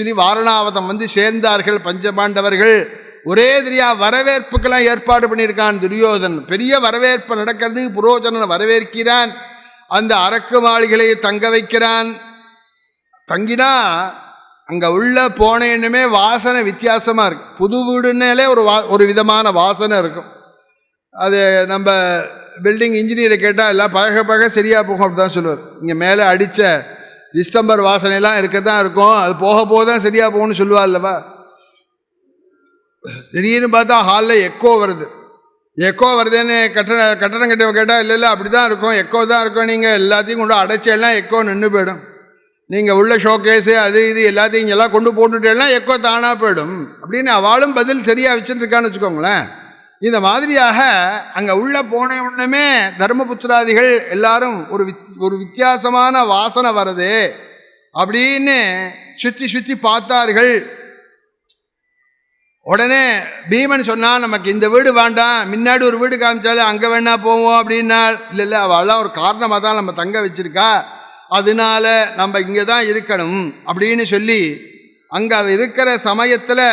சொல்லி வாரணாவதம் வந்து சேர்ந்தார்கள் பஞ்சபாண்டவர்கள். ஒரே தெரியா வரவேற்புக்கெல்லாம் ஏற்பாடு பண்ணியிருக்கான் துரியோதன். பெரிய வரவேற்பு நடக்கிறது. புரோஜனன் வரவேற்கிறான். அந்த அரக்கு மாளிகையை தங்க வைக்கிறான். தங்கினா அங்கே உள்ள போனேன்னுமே வாசனை வித்தியாசமாக இருக்கும். புது வீடுன்னாலே ஒரு விதமான வாசனை இருக்கும். அது நம்ம பில்டிங் இன்ஜினியரை கேட்டால் எல்லாம் பழக சரியாக போகும் அப்படி தான் சொல்லுவார். இங்கே மேலே அடித்த டிஸ்டம்பர் வாசனைலாம் இருக்க தான் இருக்கும். அது போக தான் சரியாக போகும்னு சொல்லுவா இல்லவா. திடீர்னு பார்த்தா ஹாலில் எக்கோ வருதுன்னு கட்டணம் கட்ட கேட்டால் இல்லை அப்படி தான் இருக்கும், எக்கோ தான் இருக்கும். நீங்கள் எல்லாத்தையும் கொண்டு அடைச்செல்லாம் எக்கோ நின்று போயிடும். நீங்கள் உள்ள ஷோகேஸு அது இது எல்லாத்தையும் இங்கெல்லாம் கொண்டு போட்டுட்டேன்னா எக்கோ தானாக போயிடும் அப்படின்னு அவளும் பதில் சரியாக வச்சுட்டுருக்கான்னு வச்சுக்கோங்களேன். இந்த மாதிரியாக அங்கே உள்ளே போன உடனே தர்மபுத்திராதிகள் எல்லாரும் ஒரு வித்தியாசமான வாசனை வருது அப்படின்னு சுற்றி பார்த்தார்கள். உடனே பீமன் சொன்னால் நமக்கு இந்த வீடு வேண்டாம், முன்னாடி ஒரு வீடு காமிச்சாலும் அங்கே வேணா போவோம் அப்படின்னா, இல்லை அவள்லாம் ஒரு காரணமாக தான் நம்ம தங்க வச்சிருக்கா, அதனால நம்ம இங்கே தான் இருக்கணும் அப்படின்னு சொல்லி அங்கே இருக்கிற சமயத்தில்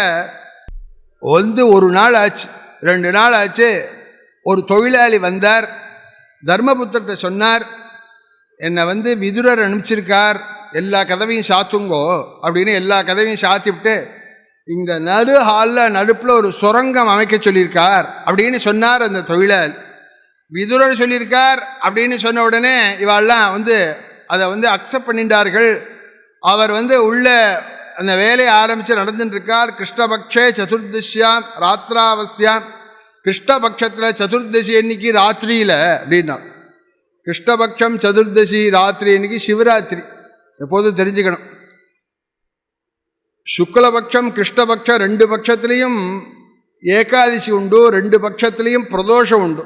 ஒரு நாள் ஆச்சு, 2 நாள் ஆச்சு. ஒரு தொழிலாளி வந்தார். தர்மபுத்திரத்தை சொன்னார், என்னை விதுரர் அனுப்பிச்சிருக்கார், எல்லா கதவையும் சாத்துங்கோ அப்படின்னு எல்லா கதவையும் சாத்திவிட்டு இந்த நடு ஹாலில் நடுப்பில் ஒரு சுரங்கம் அமைக்க சொல்லியிருக்கார் அப்படின்னு சொன்னார் அந்த தொழிலாளி. விதுரர் சொல்லியிருக்கார் அப்படின்னு சொன்ன உடனே இவாள்லாம் அதை அக்செப்ட் பண்ணிட்டார்கள். அவர் உள்ள அந்த வேலையை ஆரம்பித்து நடந்துட்டுருக்கார். கிருஷ்ணபக்ஷே சதுர்தசியாம் ராத்திராவசியாம். கிருஷ்ணபக்ஷத்தில் சதுர்தசி அன்னைக்கு ராத்திரியில் அப்படின்னா, கிருஷ்ணபக்ஷம் சதுர்தசி ராத்திரி அன்னைக்கு சிவராத்திரி எப்போதும் தெரிஞ்சுக்கணும். சுக்லபக்ஷம் கிருஷ்ணபக்ஷம் 2 பட்சத்துலேயும் ஏகாதசி உண்டு, 2 பட்சத்துலேயும் பிரதோஷம் உண்டு.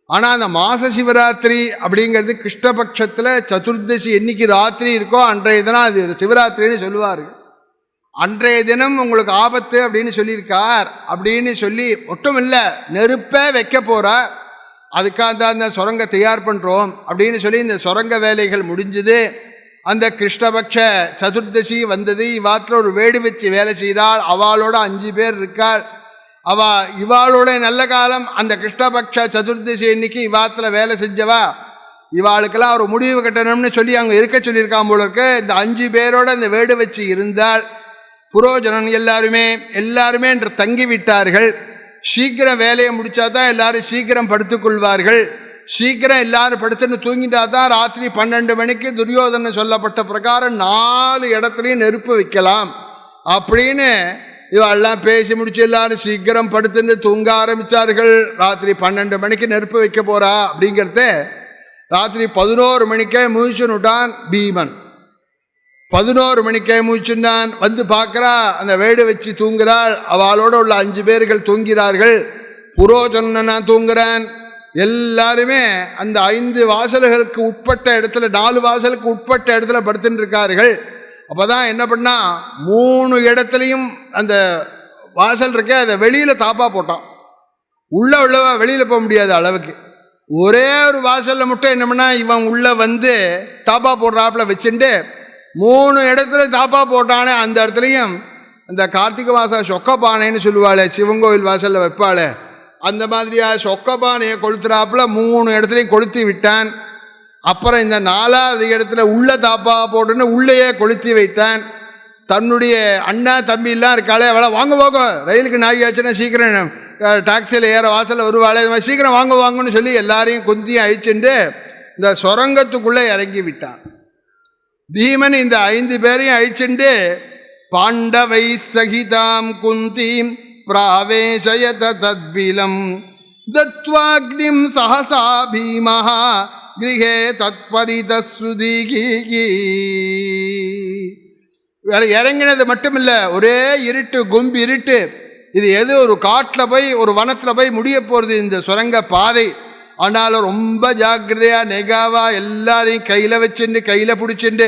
ஆனால் அந்த மாச சிவராத்திரி அப்படிங்கிறது கிருஷ்ணபக்ஷத்தில் சதுர்தசி என்னைக்கு ராத்திரி இருக்கோ அன்றைய தினம் அது சிவராத்திரின்னு சொல்லுவார். அன்றைய தினம் உங்களுக்கு ஆபத்து அப்படின்னு சொல்லியிருக்கார் அப்படின்னு சொல்லி ஒட்டும் இல்லை, நெருப்பே வைக்க போகிறார். அதுக்காக தான் அந்த சுரங்க தயார் பண்ணுறோம் அப்படின்னு சொல்லி இந்த சுரங்க வேலைகள் முடிஞ்சுது. அந்த கிருஷ்ணபக்ஷ சதுர்தசி வந்தது. இவாத்தில் ஒரு வேடு வச்சு வேலை செய்கிறாள். அவளோட 5 பேர் இருக்காள். இவாளோட நல்ல காலம் அந்த கிருஷ்ணபக்ஷ சதுர்தசி இன்னைக்கு இவாத்தில் வேலை செஞ்சவா. இவாளுக்கெல்லாம் ஒரு முடிவு கட்டணும்னு சொல்லி அங்கே இருக்க சொல்லியிருக்கான் போல இருக்கு. இந்த 5 பேரோட அந்த வேடு வச்சு இருந்தால் புரோஜனன் எல்லாருமே என்று தங்கிவிட்டார்கள். சீக்கிரம் வேலையை முடித்தா தான் எல்லாரும் சீக்கிரம் படுத்துக்கொள்வார்கள். சீக்கிரம் எல்லாரும் படுத்துன்னு தூங்கிட்டா தான் ராத்திரி 12 மணிக்கு துரியோதனன் சொல்லப்பட்ட பிரகாரம் 4 இடத்துலையும் நெருப்பு வைக்கலாம் அப்படின்னு இவெல்லாம் பேசி முடிச்சு எல்லாரும் சீக்கிரம் படுத்துன்னு தூங்க ஆரம்பித்தார்கள். ராத்திரி 12 மணிக்கு நெருப்பு வைக்க போகிறா அப்படிங்கிறத ராத்திரி 11 மணிக்கே முழிச்சுன்னுட்டான் பீமன். 11 மணிக்கே முழிச்சுன்னான். பார்க்குறா, அந்த வேடு வச்சு தூங்குறாள். அவளோட உள்ள 5 பேர்கள் தூங்கிறார்கள். புரோஜனனா தூங்குறான். எல்லாருமே அந்த 5 வாசல்களுக்கு உட்பட்ட இடத்துல 4 வாசலுக்கு உட்பட்ட இடத்துல படுத்துட்டு இருக்கார்கள். அப்போ தான் என்ன பண்ணால் 3 இடத்துலையும் அந்த வாசல் இருக்க அதை வெளியில் தாப்பா போட்டான். உள்ளவா வெளியில் போக முடியாத அளவுக்கு ஒரே ஒரு வாசலில் மட்டும் என்ன பண்ணால் இவன் உள்ளே தாப்பா போடுறாப்புல வச்சுட்டு 3 இடத்துல தாப்பா போட்டானே. அந்த இடத்துலையும் அந்த கார்த்திகை மாதம் சொக்கப்பானைன்னு சொல்லுவாளே, சிவங்கோவில் வாசலில் வைப்பாளே, அந்த மாதிரியாக சொக்கப்பானையை கொளுத்துறாப்புல 3 இடத்துலையும் கொளுத்தி விட்டான். அப்புறம் இந்த 4வது இடத்துல உள்ள தாப்பா போட்டுன்னு உள்ளேயே கொளுத்தி வைத்தான். தன்னுடைய அண்ணா தம்பிலாம் இருக்காளே, அவளை வாங்க ரயிலுக்கு நாயாச்சுன்னா சீக்கிரம் டாக்ஸியில் ஏற வாசலில் வருவாளே, இது மாதிரி சீக்கிரம் வாங்கன்னு சொல்லி எல்லாரையும் குந்தியும் அழிச்சுட்டு இந்த சுரங்கத்துக்குள்ளே இறங்கி விட்டான். பீமன் இந்த 5 பேரையும் அழிச்சுண்டு பாண்டவை சகிதாம் குந்தீம் பிராவேசயத தத்பிலம் தத்வாக்னிம் சஹசா பீமஹ கிரஹே தத்பரிதஸ்ருதிகி. இறங்கினது மட்டும் இல்லை, ஒரே இருட்டு, கும்பி இருட்டு. இது எது ஒரு காட்டில் போய் ஒரு வனத்தில் போய் முடிய போகிறது இந்த சுரங்க பாதை. ஆனாலும் ரொம்ப ஜாக்கிரதையாக நெகாவா எல்லாரையும் கையில் வச்சுண்டு கையில் பிடிச்சிண்டு.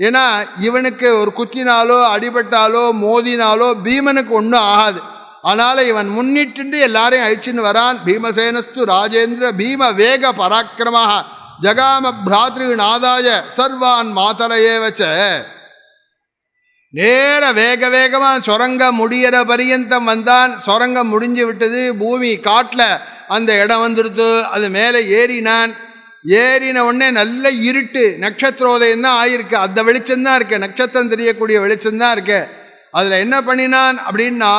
ஏன்னா இவனுக்கு ஒரு குத்தினாலோ அடிபட்டாலோ மோதினாலோ பீமனுக்கு ஒன்றும் ஆகாது. ஆனாலும் இவன் முன்னிட்டு எல்லாரையும் அழிச்சுன்னு வரான். பீமசேனஸ்து ராஜேந்திர பீம வேக பராக்கிரமாக ஜகாம பிராத்ரு நாதாய சர்வான் மாதரையே வச்ச. நேர வேக வேகமாக சுரங்கம் முடிகிற பரியந்தம் வந்தான். சுரங்கம் முடிஞ்சு விட்டது. பூமி காட்டில் அந்த இடம் வந்துடுத்து. அது மேலே ஏறினான். ஏறின உடனே நல்ல இருட்டு, நட்சத்திரோதயம் தான் ஆயிருக்கு. அந்த வெளிச்சம்தான் இருக்கு, நட்சத்திரம் தெரியக்கூடிய வெளிச்சம்தான் இருக்கு. அதில் என்ன பண்ணினான் அப்படின்னா,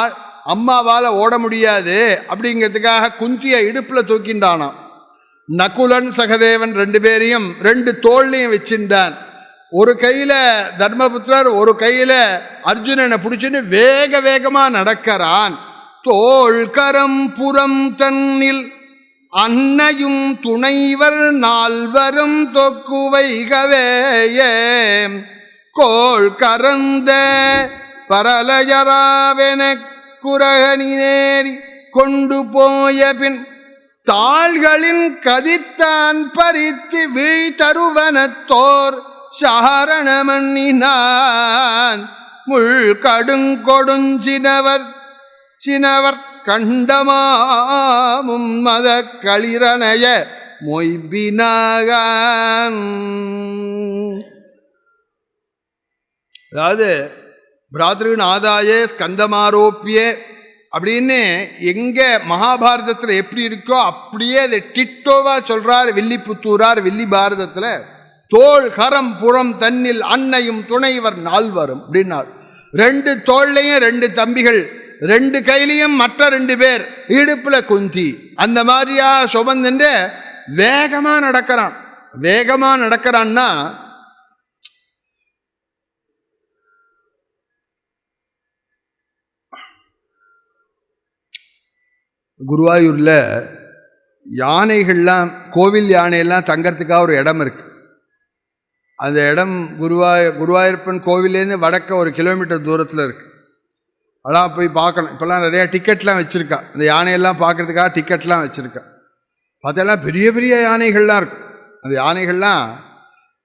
அம்மாவால் ஓட முடியாது அப்படிங்கிறதுக்காக குந்தியை இடுப்பில் தூக்கின்றானான். நகுலன் சகதேவன் 2 பேரையும் 2 தோள்லையும் வச்சிருந்தான். ஒரு கையில் தர்மபுத்திரர், ஒரு கையில் அர்ஜுனனை பிடிச்சின்னு வேக வேகமாக நடக்கிறான். தோள் கரம் புறம் தன்னில் அன்னையும் துணைவர் 4வரும் தொக்குவைகவேயே கோள் கரந்த பரலயராவென குரகனினேறி கொண்டு போய பின் தாள்களின் கதித்தான் பறித்து வீழ்தருவனத்தோர் சாரணமண்ணினான். முள் கடுங்கொடுஞ்சினவர் கண்டமாமும் மத களிரணைய மொய்பினாகான். அதாவது பிராத்ருவின் ஆதாய ஸ்கந்தமாரோப்பிய அப்படின்னு எங்கே மகாபாரதத்தில் எப்படி இருக்கோ அப்படியே அதை டிட்டோவா சொல்கிறார் வில்லிபுத்தூரார் வில்லி பாரதத்தில். தோள் கரம் புறம் தன்னில் அன்னையும் துணைவர் 4வரும் அப்படின்னார். 2 தோள்லையும் 2 தம்பிகள், 2 கையிலையும் மற்ற 2 பேர், இடுப்பில் குந்தி. அந்த மாதிரியா சுமந்துட்டு வேகமாக நடக்கிறான். வேகமாக நடக்கிறான்னா குருவாயூரில் யானைகள்லாம், கோவில் யானையெல்லாம் தங்கறதுக்காக ஒரு இடம் இருக்குது. அந்த இடம் குருவாயூரப்பன் கோவிலேருந்து வடக்க 1 கிலோமீட்டர் தூரத்தில் இருக்குது. அதெல்லாம் போய் பார்க்கணும். இப்போல்லாம் நிறையா டிக்கெட்லாம் வச்சுருக்கா. அந்த யானையெல்லாம் பார்க்குறதுக்காக டிக்கெட்லாம் வச்சுருக்கா. பார்த்தெல்லாம் பெரிய பெரிய யானைகள்லாம் இருக்கும். அந்த யானைகள்லாம்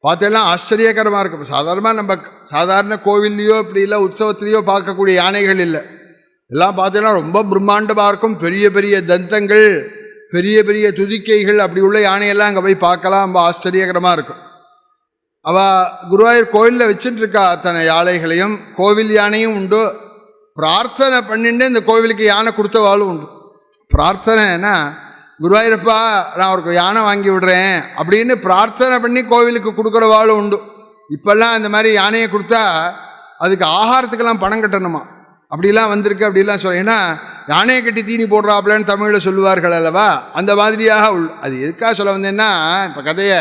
பார்த்தெல்லாம் ஆச்சரியகரமாக இருக்கும். இப்போ சாதாரணமாக நம்ம சாதாரண கோவில்லையோ இப்படி இல்லை உற்சவத்துலேயோ பார்க்கக்கூடிய யானைகள் இல்லை. எல்லாம் பார்த்தீங்கன்னா ரொம்ப பிரம்மாண்டமாக இருக்கும். பெரிய பெரிய தந்தங்கள், பெரிய பெரிய துதிக்கைகள், அப்படி உள்ள யானையெல்லாம் அங்கே போய் பார்க்கலாம். ரொம்ப ஆச்சரியகரமாக இருக்கும். அவள் குருவாயூர் கோவிலில் வச்சுட்டுருக்கா அத்தனை யானைகளையும். கோவில் யானையும் உண்டு. பிரார்த்தனை பண்ணிட்டு இந்த கோவிலுக்கு யானை கொடுத்தவாளும் உண்டு. பிரார்த்தனைனா, குருவாயூரப்பா நான் அவருக்கு யானை வாங்கி விடுறேன் அப்படின்னு பிரார்த்தனை பண்ணி கோவிலுக்கு கொடுக்குறவாளும் உண்டு. இப்போல்லாம் இந்த மாதிரி யானையை கொடுத்தா அதுக்கு ஆகாரத்துக்கெல்லாம் பணம் கட்டணுமா, அப்படிலாம் வந்திருக்கு அப்படிலாம் சொல்ல. ஏன்னா யானையை கட்டி தீனி போடுறாப்லன்னு தமிழில் சொல்லுவார்கள் அல்லவா, அந்த மாதிரியாக அது எதுக்காக சொல்ல வந்தேன்னா, இப்போ கதையை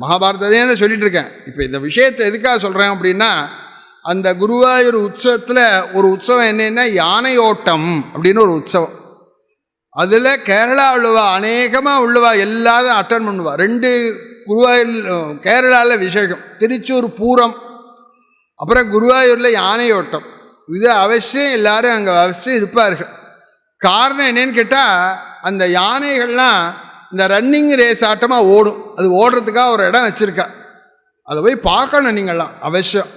மகாபாரதத்தையே தான் சொல்லிகிட்டு இருக்கேன். இப்போ இந்த விஷயத்தை எதுக்காக சொல்கிறேன் அப்படின்னா, அந்த குருவாயூர் உற்சவத்தில் ஒரு உற்சவம் என்னென்னா யானையோட்டம் அப்படின்னு ஒரு உற்சவம். அதில் கேரளா உள்ளவா அநேகமாக உள்ளவா எல்லாரும் அட்டன் பண்ணுவா. 2 குருவாயூர் கேரளாவில் விசேஷம், திருச்சூர் பூரம், அப்புறம் குருவாயூரில் யானையோட்டம். இது அவசியம் எல்லாரும் அங்கே அவசியம் இருப்பார்கள். காரணம் என்னன்னு கேட்டால், அந்த யானைகள்லாம் இந்த ரன்னிங் ரேஸ் ஆட்டமாக ஓடும். அது ஓடுறதுக்காக ஒரு இடம் வச்சுருக்கா. அதை போய் பார்க்கணும் நீங்கள்லாம் அவசியம்.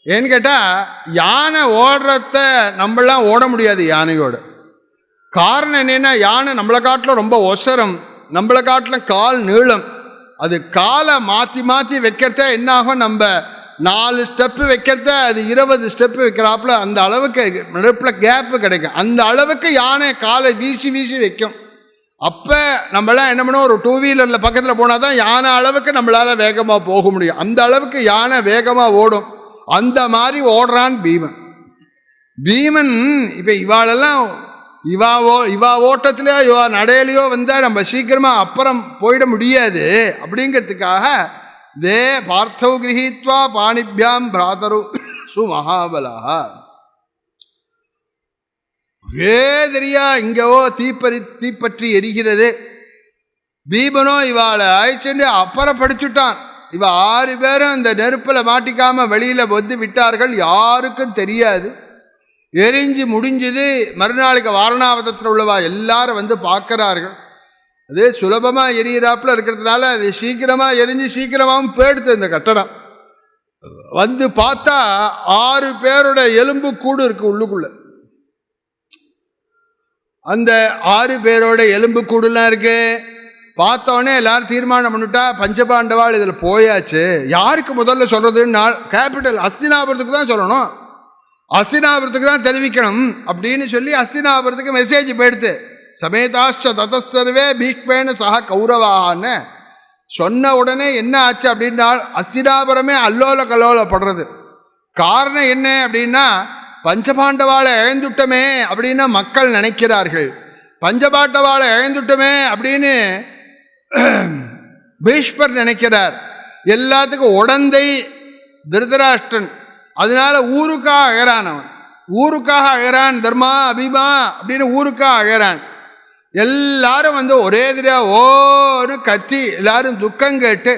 ஏன்னு கேட்டால், யானை ஓடுறத நம்மளாம் ஓட முடியாது யானையோடு. காரணம் என்னென்னா, யானை நம்மளை காட்டில் ரொம்ப ஒசரம், நம்மளை காட்டில் கால் நீளம். அது காலை மாற்றி மாற்றி வைக்கிறத என்னாகும், நம்ம 4 ஸ்டெப்பு வைக்கிறத அது 20 ஸ்டெப்பு வைக்கிறாப்புல அந்த அளவுக்கு நடுப்பில் கேப்பு கிடைக்கும். அந்த அளவுக்கு யானை காலை வீசி வீசி வைக்கும். அப்போ நம்மளாம் என்ன பண்ணுவோம், ஒரு 2 வீலரில் பக்கத்தில் போனால் தான் யானை அளவுக்கு நம்மளால் வேகமாக போக முடியும். அந்த அளவுக்கு யானை வேகமாக ஓடும். அந்த மாதிரி ஓடுறான் பீமன். பீமன் இப்போ இவாளெல்லாம் இவா ஓட்டத்திலையோ இவா நடையிலையோ வந்தால் நம்ம சீக்கிரமாக அப்புறம் போயிட முடியாது. அப்படிங்கிறதுக்காக தே பார்த்தௌ கிரகித்வா பாணிபியாம் பிராதரு சுமகாபலா. ஒரே தெரியா இங்கோ தீப்பற்றி எரிகிறது. பீமனோ இவாளை அழைச்சிட்டு அப்புறப்படுத்திட்டான். இவ 6 பேரும் இந்த நெருப்பில் மாட்டிக்காமல் வெளியில் வந்து விட்டார்கள். யாருக்கும் தெரியாது. எரிஞ்சு முடிஞ்சது. மறுநாளுக்கு வாரணாவதத்தில் உள்ளவா எல்லாரும் வந்து பார்க்குறார்கள். அது சுலபமாக எரியிறாப்புல இருக்கிறதுனால அது சீக்கிரமாக எரிஞ்சு சீக்கிரமாகவும் போயிடுது. இந்த கட்டடம் வந்து பார்த்தா 6 பேரோட எலும்பு கூடு இருக்கு உள்ளுக்குள்ள. அந்த 6 பேரோட எலும்பு கூடுலாம் இருக்கு. பார்த்தோன்னே எல்லாரும் தீர்மானம் பண்ணிட்டா, பஞ்சபாண்டவாள் இதில் போயாச்சு. யாருக்கு முதல்ல சொல்கிறதுன்னு கேபிட்டல் ஹஸ்தினாபுரத்துக்கு தான் சொல்லணும். அஸ்தினாபுரத்துக்கு தான் தெரிவிக்கணும் அப்படின்னு சொல்லி அஸ்தினாபுரத்துக்கு மெசேஜ் போயிடுத்து. சமேதாஷ்ட ததசர்வே பீஷ்மேன சக கௌரவான்னு சொன்ன உடனே என்ன ஆச்சு அப்படின்னா அஸ்தினாபுரமே அல்லோல கல்லோலப்படுறது. காரணம் என்ன அப்படின்னா பஞ்சபாண்டவாளை இழந்துட்டமே அப்படின்னு மக்கள் நினைக்கிறார்கள். பஞ்சபாண்டவாளை இழந்துட்டமே அப்படின்னு பீஷ்மர் நினைக்கிறார். எல்லாத்துக்கும் உடந்தை திருதராஷ்டிரன். அதனால ஊருக்காக அழறான். அவன் ஊருக்காக அழறான். தர்மா அபிமா அப்படின்னு ஊருக்காக அழறான். எல்லாரும் ஒரே தடவை ஓன்னு கத்தி எல்லாரும் துக்கம் கேட்டு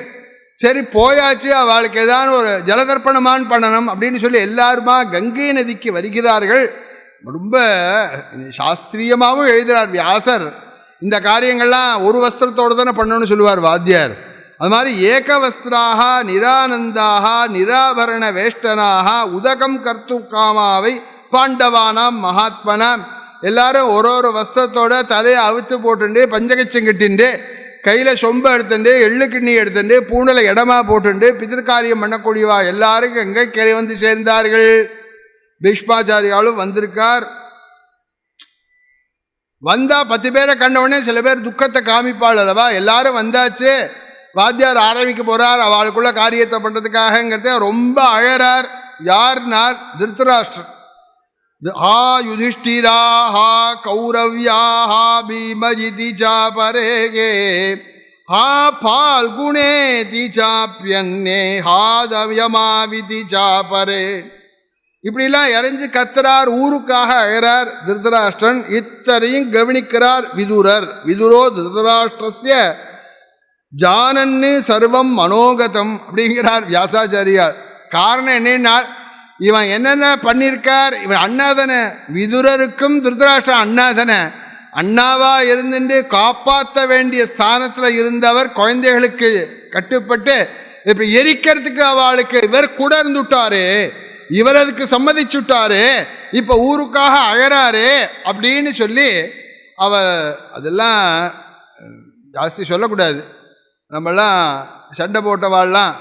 சரி போயாச்சு, அவளுக்கு ஏதாவது ஒரு ஜலதர்ப்பணமான் பண்ணணும் அப்படின்னு சொல்லி எல்லாருமா கங்கை நதிக்கு வருகிறார்கள். ரொம்ப சாஸ்திரியமாகவும் எழுதுகிறார் வியாசர். இந்த காரியங்கள்லாம் ஒரு வஸ்திரத்தோடு தானே பண்ணணும்னு சொல்லுவார் வாத்தியார். அது மாதிரி ஏகவஸ்திராக நிரானந்தாக நிராபரண வேஷ்டனாக உதகம் கர்த்து காமாவை பாண்டவானாம் மகாத்மனாம். எல்லாரும் ஒரு வஸ்திரத்தோட தலையை அவித்து போட்டுண்டு பஞ்சகச்சம் கட்டிண்டு கையில் சொம்பை எடுத்துட்டு எள்ளு கிண்ணி எடுத்துட்டு பூண்டலை இடமா போட்டுண்டு பிதிர்காரியம் பண்ணக்கூடியவா எல்லாருக்கும் எங்கே கரை வந்து சேர்ந்தார்கள். பீஷ்மாச்சாரியாலும் வந்திருக்கார். வந்தா 10 பேரை கண்டவுடனே சில பேர் துக்கத்தை காமிப்பாள் அல்லவா. எல்லாரும் வந்தாச்சு, வாத்தியார் ஆரம்பிக்க போறார் அவளுக்குள்ள காரியத்தை பண்றதுக்காகங்கிறத ரொம்ப அழறார். யார்னார்? திருத்தராஷ்டிரன். ஹா யுதிஷ்டிரா ஹா கௌரவ்யா ஹா பீமஜிதி சாபரேகே ஹா பால்குணே தி சாப்யன்னே ஹா தவ்யமாவிதி சாபரே. இப்படிலாம் இறைஞ்சு கத்துறார். ஊருக்காக அழறார் திருதராஷ்டிரன். இத்தனையும் கவனிக்கிறார் விதுரர். விதுரோ திருதராஷ்டிரஸ்ய ஜானன்னு சர்வம் மனோகதம் அப்படிங்கிறார் வியாசாச்சாரியார். காரணம் என்னன்னா இவன் என்னென்ன பண்ணியிருக்கார். இவன் அண்ணாதன. விதுரருக்கும் திருதராஷ்டிரன் அண்ணாதன. அண்ணாவா இருந்துட்டு காப்பாற்ற வேண்டிய ஸ்தானத்தில் இருந்தவர் குழந்தைகளுக்கு கட்டுப்பட்டு இப்படி எரிக்கிறதுக்கு அவளுக்கு இவர் கூட இருந்துட்டாரு, இவர் அதுக்கு சம்மதிச்சுட்டாரு, இப்போ ஊருக்காக அழறாரு அப்படின்னு சொல்லி அவர் அதெல்லாம் ஜாஸ்தி சொல்லக்கூடாது. நம்மளாம் சண்டை போட்டவாள்லாம்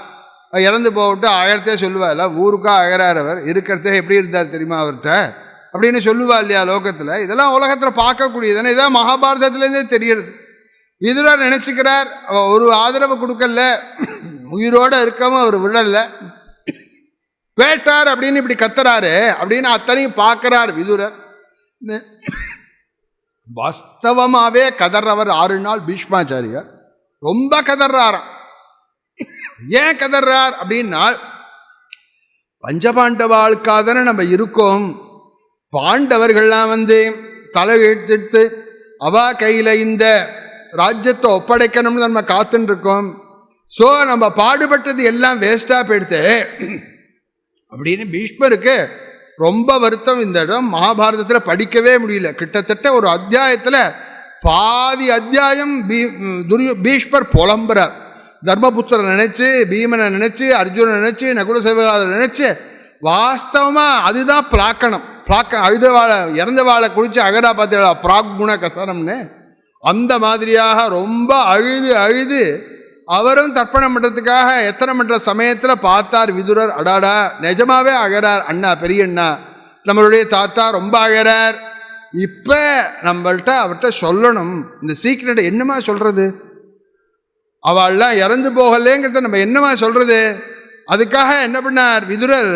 இறந்து போட்டு அழறதே சொல்லுவாள். ஊருக்காக அழறார் அவர், இருக்கிறதே எப்படி இருந்தார் தெரியுமா அவர்கிட்ட அப்படின்னு சொல்லுவா இல்லையா லோகத்தில். இதெல்லாம் உலகத்தில் பார்க்கக்கூடியதுன்னு இதான் மகாபாரதத்துலேருந்தே தெரியுது. விதுரர் நினச்சிக்கிறார் ஒரு ஆதரவு கொடுக்கல, உயிரோடு இருக்காமல் அவர் விழல, வேட்டார் அப்படின்னு இப்படி கத்துறாரு அப்படின்னு அத்தனையும் பார்க்கிறார் விதுரர். வாஸ்தவமாகவே கதறவர் 6 நாள் பீஷ்மாச்சாரியார். ரொம்ப கதறாராம். ஏன் கதறார் அப்படின்னா பஞ்சபாண்டவாளுக்காதானே நம்ம இருக்கோம். பாண்டவர்கள்லாம் தலை எழுத்து அவா கையில் இந்த ராஜ்யத்தை ஒப்படைக்கணும்னு நம்ம காத்துன்னு இருக்கோம். ஸோ நம்ம பாடுபட்டது எல்லாம் வேஸ்டாக போயிடுத்து அப்படின்னு பீஷ்மருக்கு ரொம்ப வருத்தம். இந்த இடம் மகாபாரதத்தில் படிக்கவே முடியல. கிட்டத்தட்ட ஒரு அத்தியாயத்தில் பாதி அத்தியாயம் பீஷ்மர் புலம்புறார். தர்மபுத்திரனை நினச்சி, பீமனை நினச்சி, அர்ஜுனனை நினச்சி, நகுல சகோதரரை நினச்சி. வாஸ்தவமாக அதுதான் பிளாக்கணும். அழுத வாழை இறந்த வாழை குளித்து அகரா பார்த்தா பிராக்குண கசனம்னு அந்த மாதிரியாக ரொம்ப அழுது அவரும் தர்ப்பணம் பண்ணுறதுக்காக எத்தனை பண்ணுற சமயத்தில் பார்த்தார் விதுரர். அடாடா நிஜமாவே அகரார். அண்ணா பெரிய அண்ணா நம்மளுடைய தாத்தா ரொம்ப அகரார். இப்போ நம்மள்கிட்ட அவர்கிட்ட சொல்லணும் இந்த சீக்ரெட்டை. என்னமா சொல்கிறது? அவள்லாம் இறந்து போகலேங்கிறத நம்ம என்னமா சொல்கிறது? அதுக்காக என்ன பண்ணார் விதுரர்?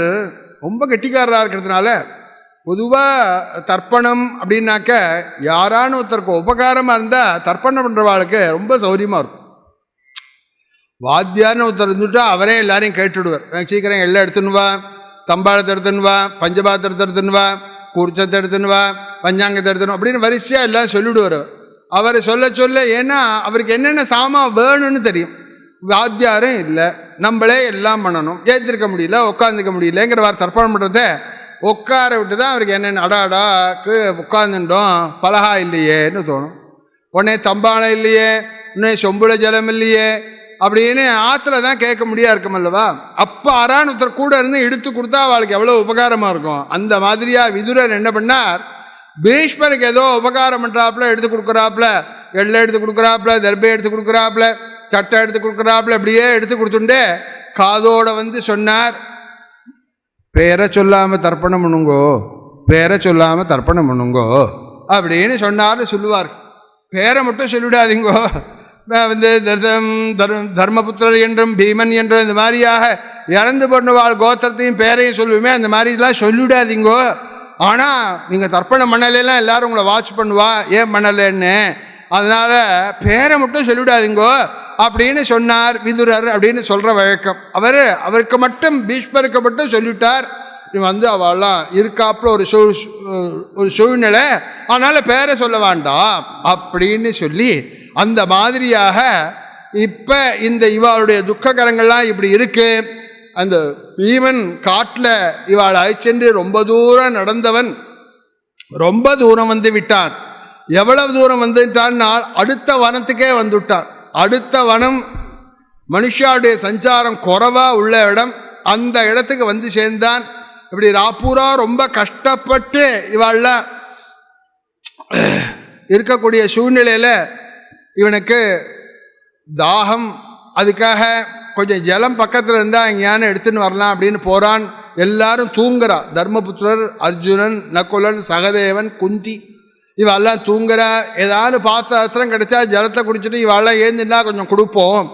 ரொம்ப கெட்டிக்காரராக இருக்கிறதுனால பொதுவாக தர்ப்பணம் அப்படின்னாக்க யாரானு ஒருத்தருக்கு உபகாரமாக இருந்தால் தர்ப்பணம் பண்ணுறவாளுக்கு ரொம்ப சௌரியமாக இருக்கும். வாத்தியார்னு ஒருத்தர் இருந்துட்டா அவரே எல்லாரையும் கேட்டுடுவார். சீக்கிரம் எல்லாம் எடுத்துன்னு வா, தம்பாளத்தை எடுத்துன்னு வா, பஞ்சபாத்திரத்தை எடுத்துன்னு வா, குர்ச்சத்தை எடுத்துன்னு வா, பஞ்சாங்கத்தை எடுத்துன்னு அப்படின்னு வரிசையாக எல்லாம் சொல்லிவிடுவார். அவர் சொல்ல ஏன்னா அவருக்கு என்னென்ன சாமான் வேணும்னு தெரியும். வாத்தியாரும் இல்லை, நம்மளே எல்லாம் பண்ணணும். ஏற்றிருக்க முடியல, உட்காந்துக்க முடியலங்கிற வார தர்ப்பணம் பண்ணுறத உட்கார விட்டு தான் அவருக்கு என்னென்ன அடாடாக்கு உட்காந்துட்டோம் பலகா இல்லையேன்னு தோணும். உடனே தம்பாளம் இல்லையே, இன்னும் சொம்புல ஜலம் இல்லையே அப்படின்னு ஆற்றுல தான் கேட்க முடியா இருக்கும் அல்லவா. அப்போ ஆறான்னு ஒருத்தர் கூட இருந்து எடுத்து கொடுத்தா அவளுக்கு எவ்வளோ உபகாரமாக இருக்கும். அந்த மாதிரியாக விதுரர் என்ன பண்ணார்? பீஷ்மருக்கு ஏதோ உபகாரம் பண்ணுறாப்புல எடுத்து கொடுக்குறாப்புல, எள்ளை எடுத்து கொடுக்குறாப்புல, தர்பை எடுத்து கொடுக்குறாப்புல, தட்டை எடுத்து கொடுக்குறாப்புல, அப்படியே எடுத்து கொடுத்துட்டு காதோட சொன்னார். பேரை சொல்லாமல் தர்ப்பணம் பண்ணுங்கோ, பேரை சொல்லாமல் தர்ப்பணம் பண்ணுங்கோ அப்படின்னு சொன்னார்னு சொல்லுவார். பேரை மட்டும் சொல்லிவிடாதீங்கோ. வந்து தர்மபுத்திரர் என்றும் பீமன் என்றும் இந்த மாதிரியாக இறந்து பண்ணுவாள் கோத்திரத்தையும் பேரையும் சொல்லுவோமே, அந்த மாதிரிலாம் சொல்லிவிடாதீங்கோ. ஆனால் நீங்கள் தர்ப்பணம் பண்ணலாம், எல்லோரும் உங்களை வாட்ச் பண்ணுவா ஏன் பண்ணலைன்னு, அதனால் பேரை மட்டும் சொல்லிவிடாதீங்கோ அப்படின்னு சொன்னார் விதுரர் அப்படின்னு சொல்கிற வழக்கம். அவருக்கு மட்டும் பீஷ்மருக்கு மட்டும் சொல்லிவிட்டார். வந்து அவெல்லாம் இருக்காப்புல ஒரு சூழ்நிலை, அதனால் பேரை சொல்ல வேண்டாம் அப்படின்னு சொல்லி அந்த மாதிரியாக இப்போ இந்த இவாளுடைய துக்ககரங்கள்லாம் இப்படி இருக்கு. அந்த பீமன் காட்டில் இவாள் அழைச்சென்று ரொம்ப தூரம் நடந்தவன் ரொம்ப தூரம் வந்து விட்டான். எவ்வளவு தூரம் வந்துட்டான்னால் அடுத்த வனத்துக்கே வந்துவிட்டான். அடுத்த வனம் மனுஷாவுடைய சஞ்சாரம் குறைவாக உள்ள இடம். அந்த இடத்துக்கு வந்து சேர்ந்தான். இப்படி ராப்பூரா ரொம்ப கஷ்டப்பட்டு இவாள்லாம் இருக்கக்கூடிய சூழ்நிலையில் இவனுக்கு தாகம், அதுக்காக கொஞ்சம் ஜலம் பக்கத்தில் இருந்தால் எங்கேயான எடுத்துன்னு வரலாம் அப்படின்னு போகிறான். எல்லாரும் தூங்குறா. தர்மபுத்திரர், அர்ஜுனன், நகுலன், சகதேவன், குந்தி இவெல்லாம் தூங்குறா. ஏதாவது பாத்திரம் கிடைச்சா ஜலத்தை குடிச்சிட்டு இவெல்லாம் ஏந்தினா கொஞ்சம் கொடுப்போம்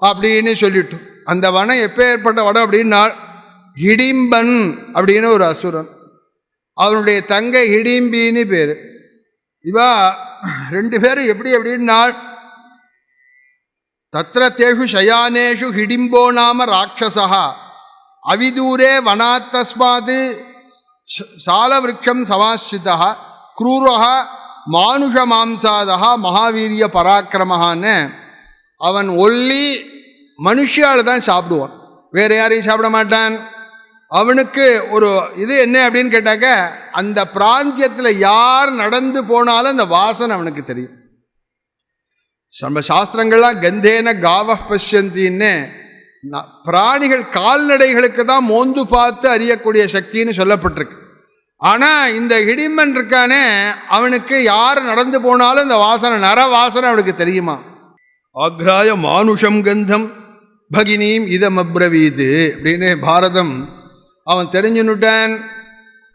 அப்படின்னு சொல்லிட்டு. அந்த வனம் எப்போ ஏற்பட்ட வனம் அப்படின்னா ஹிடிம்பன் அப்படின்னு ஒரு அசுரன், அவனுடைய தங்கை ஹிடிம்பின்னு பேர். இவா ரெண்டு பேரும் எப்படி அப்படின்னா தத்ர தேஷு சயானேஷு ஹிடிம்போ நாம ராட்சசா அவிதூரே வனாத்தஸ்மாது சாலவிருட்சம் சமாஸ்ரிதா க்ரூரா மானுஷ மாம்சாதா மகாவீரிய பராக்கிரமஹான்னு அவன் ஒல்லி மனுஷியால் தான் சாப்பிடுவான், வேறு யாரையும் சாப்பிட மாட்டான். அவனுக்கு ஒரு இது என்ன அப்படின்னு கேட்டாக்க, அந்த பிராந்தியத்தில் யார் நடந்து போனாலும் அந்த வாசனை அவனுக்கு தெரியும். நம்ம சாஸ்திரங்கள்லாம் கந்தேன காவ பஷ்யந்தின்னு பிராணிகள் கால்நடைகளுக்கு தான் மோந்து பார்த்து அறியக்கூடிய சக்தின்னு சொல்லப்பட்டிருக்கு. ஆனால் இந்த ஹிடிம்பன் இருக்கானே, அவனுக்கு யார் நடந்து போனாலும் இந்த வாசனை, நர வாசனை அவனுக்கு தெரியுமா. ஆக்ராய மானுஷம் கந்தம் பகினீம் இதம் அப்ரவீது அப்படின்னு பாரதம். அவன் தெரிஞ்சுன்னுட்டான்,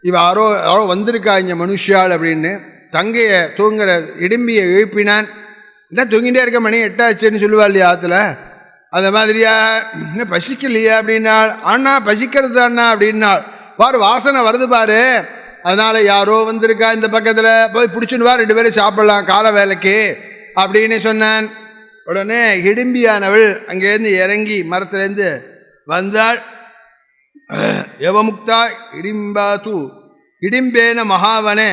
இவ யாரோ வந்திருக்கா இங்கே மனுஷியாள் அப்படின்னு. தங்கையை தூங்குற இடிம்பியை எழுப்பினான். என்ன தூங்கிட்டே இருக்க, மணி 8 ஆச்சுன்னு சொல்லுவா இல்லையா ஆற்றுல, அந்த மாதிரியா. இன்னும் பசிக்கலையா அப்படின்னாள். அண்ணா பசிக்கிறது அண்ணா அப்படின்னாள். பாரு வாசனை வருது பாரு, அதனால் யாரோ வந்திருக்கா இந்த பக்கத்தில், போய் பிடிச்சின்னு வா 2 பேரும் சாப்பிட்லாம் கால வேலைக்கு அப்படின்னு சொன்னான். உடனே ஹிடிம்பியானவள் அங்கேருந்து இறங்கி மரத்துலேருந்து வந்தாள். எவமுக்தா இடிம்பாது இடிம்பேன மகாவனே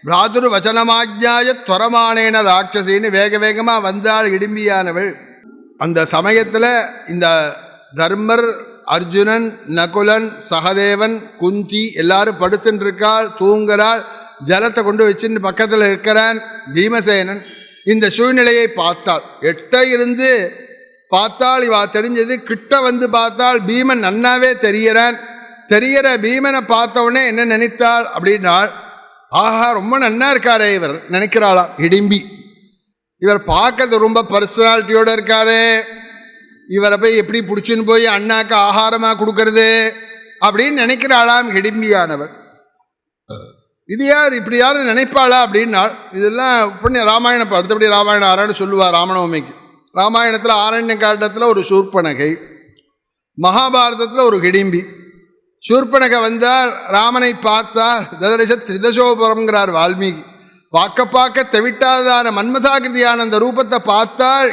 பிராதுர் வச்சனமாஜ்ஞாய துவரமானேன ராட்சசின்னு வேக வேகமாக வந்தாள் இடிம்பியானவள். அந்த சமயத்தில் இந்த தர்மர், அர்ஜுனன், நகுலன், சகதேவன், குந்தி எல்லாரும் படுத்துன்னு இருக்காள், தூங்குறாள். ஜலத்தை கொண்டு வச்சுன்னு பக்கத்தில் இருக்கிறான் பீமசேனன். இந்த சூழ்நிலையை பார்த்தாள், எட்ட இருந்து பார்த்தாள். இவா தெரிஞ்சது கிட்ட வந்து பார்த்தாள். பீமன் நன்னாவே தெரியற பீமனை பார்த்தவுடனே என்ன நினைத்தாள் அப்படின்னாள், ஆஹா ரொம்ப நன்னா இருக்காரே இவர் நினைக்கிறாளாம் ஹிடிம்பி. இவர் பார்க்கறது ரொம்ப பர்சனாலிட்டியோடு இருக்காரு, இவரை போய் எப்படி பிடிச்சின்னு போய் அண்ணாக்கு ஆகாரமாக கொடுக்கறது அப்படின்னு நினைக்கிறாளாம் ஹிடிம்பியானவர். இது யார் இப்படி யாரும் நினைப்பாளா அப்படின்னாள். இதெல்லாம் புண்ணிய ராமாயணம் அடுத்தபடி ராமாயணம் ஆறான்னு சொல்லுவார் ராமநவமிக்கு. ராமாயணத்தில் ஆரண்ய காண்டத்தில் ஒரு சூர்பனகை, மகாபாரதத்தில் ஒரு ஹிடிம்பி. சூர்பனகை வந்தால் ராமனை பார்த்தால் ததரிச திரிதசோபுரம்ங்கிறார் வால்மீகி. பார்க்க தெவிட்டாதான மன்மதாகிருதியான அந்த ரூபத்தை பார்த்தால்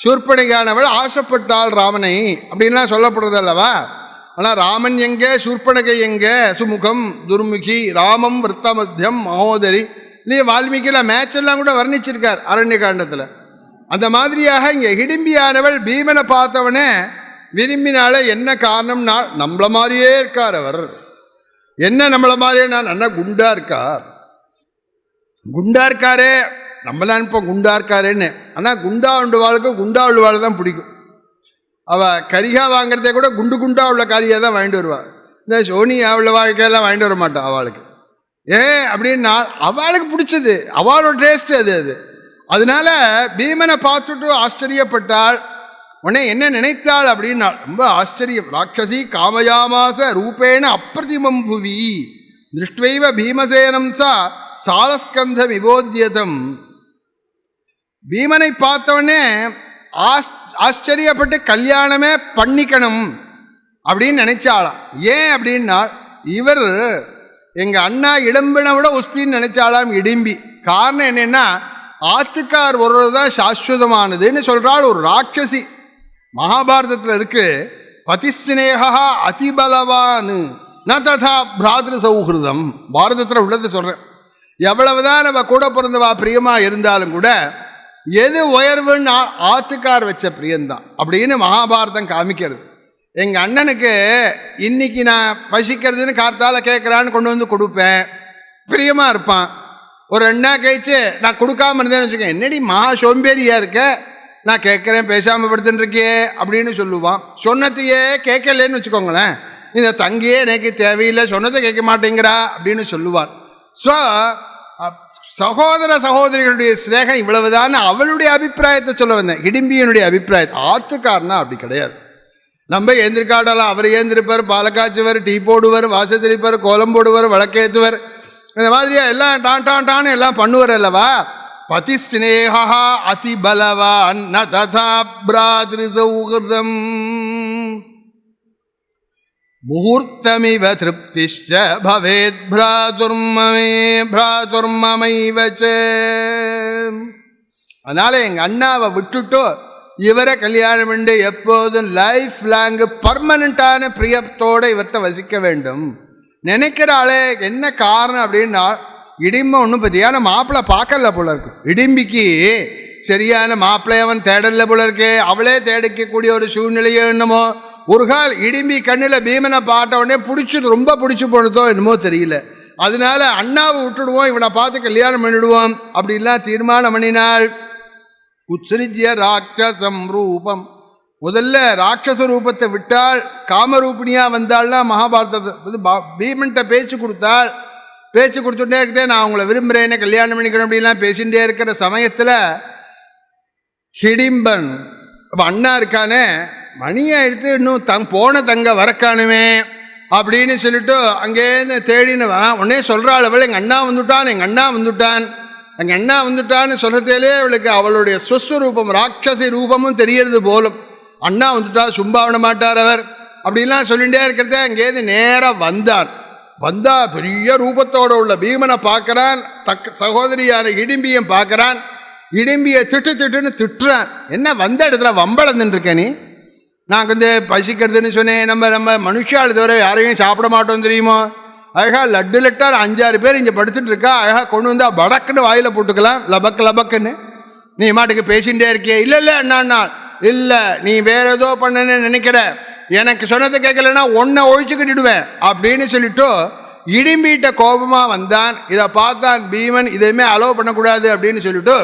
சூர்பனகையானவள் ஆசைப்பட்டாள் ராமனை அப்படின்லாம் சொல்லப்படுறது அல்லவா. ஆனால் ராமன் எங்கே, சூர்பனகை எங்கே, சுமுகம் துர்முகி ராமம் விருத்தமத்தியம் மகோதரி நீ வால்மீகியில் மேட்செல்லாம் கூட வர்ணிச்சிருக்கார் அரண்ய காண்டத்தில். அந்த மாதிரியாக இங்கே ஹிடிம்பியானவள் பீமனை பார்த்தவனே விரும்பினால. என்ன காரணம்னா நம்மள மாதிரியே இருக்கார் அவர். என்ன நம்மள மாதிரியே, நான் நல்லா குண்டா இருக்காரே, நம்மளாம் இப்போ குண்டா இருக்காரேன்னு. ஆனால் குண்டா உள்ளவாளுக்கு குண்டா உள்ளவாள் தான் பிடிக்கும். அவள் கரிகா வாங்கிறதே கூட குண்டா உள்ள காரியாக தான் வாங்கிட்டு வருவாள். இந்த சோனியா உள்ள வாழ்க்கையெல்லாம் வாங்கிட்டு வர மாட்டாள் அவளுக்கு. ஏன் அப்படின்னா அவளுக்கு பிடிச்சது, அவளோட டேஸ்ட் அது. அதனால பீமனை பார்த்துட்டு ஆச்சரியப்பட்டாள். உடனே என்ன நினைத்தாள் அப்படின்னா ரொம்ப ஆச்சரியம். ராட்சசி காமயாமாச ரூபேண அப்பிரதிமம் புவி திருஷ்டுவைவ பீமசேனம் சா சாலஸ்கந்த விபோத்தியதம். பீமனை பார்த்தவொடனே ஆச்சரியப்பட்டு கல்யாணமே பண்ணிக்கணும் அப்படின்னு நினைச்சாளாம். ஏன் அப்படின்னா இவர் எங்கள் அண்ணா இளம்பினை விட உஸ்தின்னு நினைச்சாலாம் இடிம்பி. காரணம் என்னென்னா ஆத்துக்கார் ஒருவர் தான் சாஸ்வதமானதுன்னு சொல்கிறாள் ஒரு ராட்சசி. மகாபாரதத்தில் இருக்கு பதிஸ்னேகா அதிபலவான் ந ததா பிராதிரு சௌஹிருதம். பாரதத்தில் உள்ளதை சொல்கிறேன். எவ்வளவுதான் நம்ம கூட பிறந்தவா பிரியமாக இருந்தாலும் கூட எது உயர்வுன்னு ஆத்துக்கார் வச்ச பிரியந்தான் அப்படின்னு மகாபாரதம் காமிக்கிறது. எங்கள் அண்ணனுக்கு இன்னைக்கு நான் பசிக்கிறதுன்னு கார்த்தால கேட்குறான்னு கொண்டு வந்து கொடுப்பேன், பிரியமாக இருப்பான். ஒரு 2 நாள் கழிச்சு நான் கொடுக்காம இருந்தேன்னு வச்சுக்கேன், என்னடி மகா சோம்பேறியாக இருக்க, நான் கேட்குறேன் பேசாமல் படுத்துன்னு இருக்கே அப்படின்னு சொல்லுவான். சொன்னதையே கேட்கலன்னு வச்சுக்கோங்களேன், இந்த தங்கியே எனக்கு தேவையில்லை, சொன்னதை கேட்க மாட்டேங்கிறா அப்படின்னு சொல்லுவான். ஸோ சகோதர சகோதரிகளுடைய ஸ்நேகம் இவ்வளவுதான் அவளுடைய அபிப்பிராயத்தை சொல்ல வந்தேன், இடிம்பியனுடைய அபிப்பிராயத்தை. ஆத்துக்காரனா அப்படி கிடையாது. நம்ம ஏந்திரிக்காடலாம், அவர் ஏந்திருப்பார், பாலக்காய்ச்சுவர், டீ போடுவர், வாசத்தெளிப்பார், கோலம் போடுவர், விளக்கேற்றுவர், இந்த மாதிரியா எல்லாம் டான் எல்லாம் பண்ணுவார் அல்லவா. பதி ஸ்னேகா அதி பலவான் ந ததா பிராத்ரு சௌஹிருதம் முகூர்த்தமிவ திருப்திஷ்ச பவேத் பிராதுர்மமைவச்ச. அதனால எங்கள் அண்ணாவை விட்டுட்டு இவரை கல்யாணம் பண்ணி எப்போதும் லைஃப் லாங் பர்மனண்டான பிரியத்தோடு இவர்கிட்ட வசிக்க வேண்டும் நினைக்கிறாளே. என்ன காரணம் அப்படின்னா இடிம்ப ஒன்றும் பற்றியான மாப்பிள்ளை பார்க்கல போல இருக்கு. இடிம்பிக்கு சரியான மாப்பிள்ளை அவன் தேடல போல இருக்கு. அவளே தேடிக்கக்கூடிய ஒரு சூழ்நிலையோ என்னமோ. ஒரு கால் இடிம்பி கண்ணில் பீமனை பார்த்த உடனே ரொம்ப பிடிச்சி போனதோ என்னமோ தெரியல. அதனால அண்ணாவை விட்டுடுவோம், இவனை பார்த்து கல்யாணம் பண்ணிடுவோம் அப்படின்லாம் தீர்மானம் பண்ணினாள். உத்ஸிருஜ்ய ராட்சசம் ரூபம், முதல்ல ராட்சச ரூபத்தை விட்டாள், காமரூபிணியா வந்தாள்னா மகாபாரதத்தை பீமன்ட்ட பேச்சு கொடுத்தாள். பேச்சு கொடுத்துட்டே இருக்கே, நான் அவங்கள விரும்புகிறேன்னு கல்யாணம் பண்ணிக்கணும் அப்படின்லாம் பேசிகிட்டே இருக்கிற சமயத்தில் ஹிடிம்பன் அண்ணா இருக்கானே, மணியை எடுத்து இன்னும் போன தங்க வரக்கானுமே அப்படின்னு சொல்லிட்டு அங்கேருந்து தேடினுவான். உடனே சொல்கிறாள் அவள், எங்கள் அண்ணா வந்துட்டான்னு சொல்கிறதே அவளுக்கு அவளுடைய ஸ்வஸ்வரூபம் ராட்சசி ரூபமும் தெரியறது போலும். அண்ணா வந்துட்டா சும்பாவிட மாட்டார் அவர் அப்படின்லாம் சொல்லிகிட்டே இருக்கிறத அங்கேருந்து நேராக வந்தா பெரிய ரூபத்தோடு உள்ள பீமனை பார்க்குறான். சகோதரியான இடிம்பியை பார்க்குறான். இடிம்பியை திட்டுன்னு திட்டுறான். என்ன வந்த இடத்துல வம்பளந்துருக்க நீ, நான் வந்து பசிக்கிறதுன்னு சொன்னேன், நம்ம மனுஷால் தவிர யாரையும் சாப்பிட மாட்டோம் தெரியுமோ, அழகா லட்டால் 5-6 பேர் இங்கே படுத்துட்டு இருக்கா, அழகா கொண்டு வந்தால் படக்குன்னு வாயில் போட்டுக்கலாம் லபக்குன்னு. நீ மாட்டுக்கு பேசிகிட்டே இருக்கியே. இல்லை அண்ணா இல்லை, நீ வேற ஏதோ பண்ணன்னு நினைக்கிற, எனக்கு சொன்னதை கேட்கலன்னா ஒன்றை ஒழிச்சு கட்டிடுவேன் அப்படின்னு சொல்லிட்டு இடிம்பிட்ட கோபமாக வந்தான். இதை பார்த்தான் பீமன், இதையுமே அலோவ் பண்ணக்கூடாது அப்படின்னு சொல்லிட்டு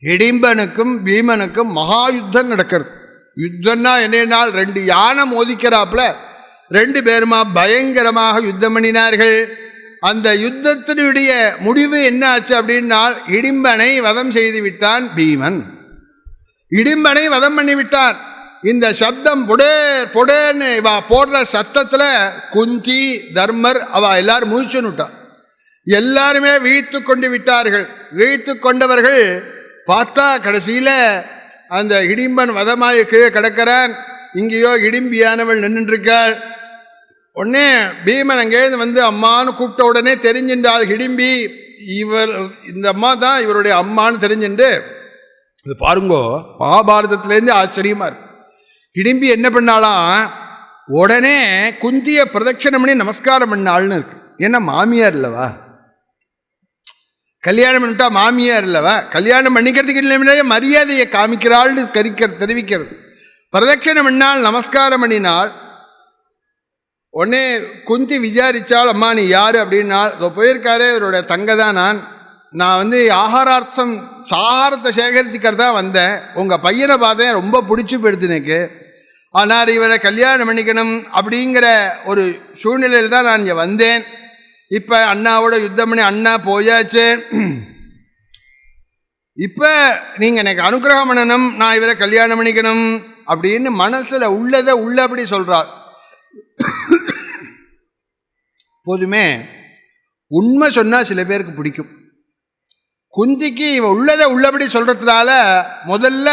இடிம்பனுக்கும் பீமனுக்கும் மகா யுத்தம் நடக்கிறது. யுத்தம்னா என்னென்னால் 2 யானை மோதிக்கிறாப்புல 2 பேருமா பயங்கரமாக யுத்தம் பண்ணினார்கள். அந்த யுத்தத்தினுடைய முடிவு என்ன ஆச்சு அப்படின்னால் இடிம்பனை வதம் செய்து விட்டான் பீமன். இடிம்பனை வதம் பண்ணி விட்டான். இந்த சப்தம் பொடேன்னு இவா போடுற சத்தத்தில் குந்தி தர்மர் அவ எல்லாரும் மூச்சுன்னுட்டான். எல்லாருமே வீழ்த்து கொண்டு விட்டார்கள். வீழ்த்து கொண்டவர்கள் பார்த்தா கடைசியில் அந்த இடிம்பன் வதமாய கீழே கிடக்கிறான். இங்கேயோ இடிம்பியானவள் நின்றுருக்காள். உடனே பீமன் அங்கேருந்து வந்து அம்மானு கூப்பிட்ட உடனே தெரிஞ்சின்றாள் இடிம்பி, இந்த அம்மா தான் இவருடைய அம்மானு தெரிஞ்சுண்டு. இது பாருங்கோ, மகாபாரதத்திலேருந்து ஆச்சரியமாக இருக்கு. இடிம்பி என்ன பண்ணாலாம், உடனே குந்தியை பிரதட்சணம் பண்ணி நமஸ்காரம் பண்ணாள்னு இருக்கு. ஏன்னா மாமியார் இல்லவா, கல்யாணம் பண்ணிட்டா மாமியார் இல்லவா, கல்யாணம் பண்ணிக்கிறதுக்கு இல்லை மரியாதையை காமிக்கிறாள்னு தெரிவிக்கிறது. பிரதட்சணம் பண்ணால் நமஸ்காரம் பண்ணினாள். உடனே குந்தி விசாரித்தாள், அம்மா நீ யார் அப்படின்னாள். இதோ போயிருக்காரே இவருடைய தங்க தான் நான் வந்து ஆகாரத்தை சேகரித்துக்கிறதா வந்தேன். உங்கள் பையனை பார்த்தேன், ரொம்ப பிடிச்சி போயிடுது எனக்கு. ஆனால் இவரை கல்யாணம் பண்ணிக்கணும் அப்படிங்கிற ஒரு சூழ்நிலையில் தான் நான் இங்கே வந்தேன். இப்போ அண்ணாவோட யுத்தம் பண்ணி அண்ணா போயாச்சு. இப்போ நீங்கள் எனக்கு அனுகிரகம் பண்ணணும், நான் இவரை கல்யாணம் பண்ணிக்கணும் அப்படின்னு மனசில் உள்ளதை உள்ளபடி சொல்கிறார். போதுமே உண்மை சொன்னால் சில பேருக்கு பிடிக்கும். குந்திக்கு இவ உள்ளதை உள்ளபடி சொல்கிறதுனால முதல்ல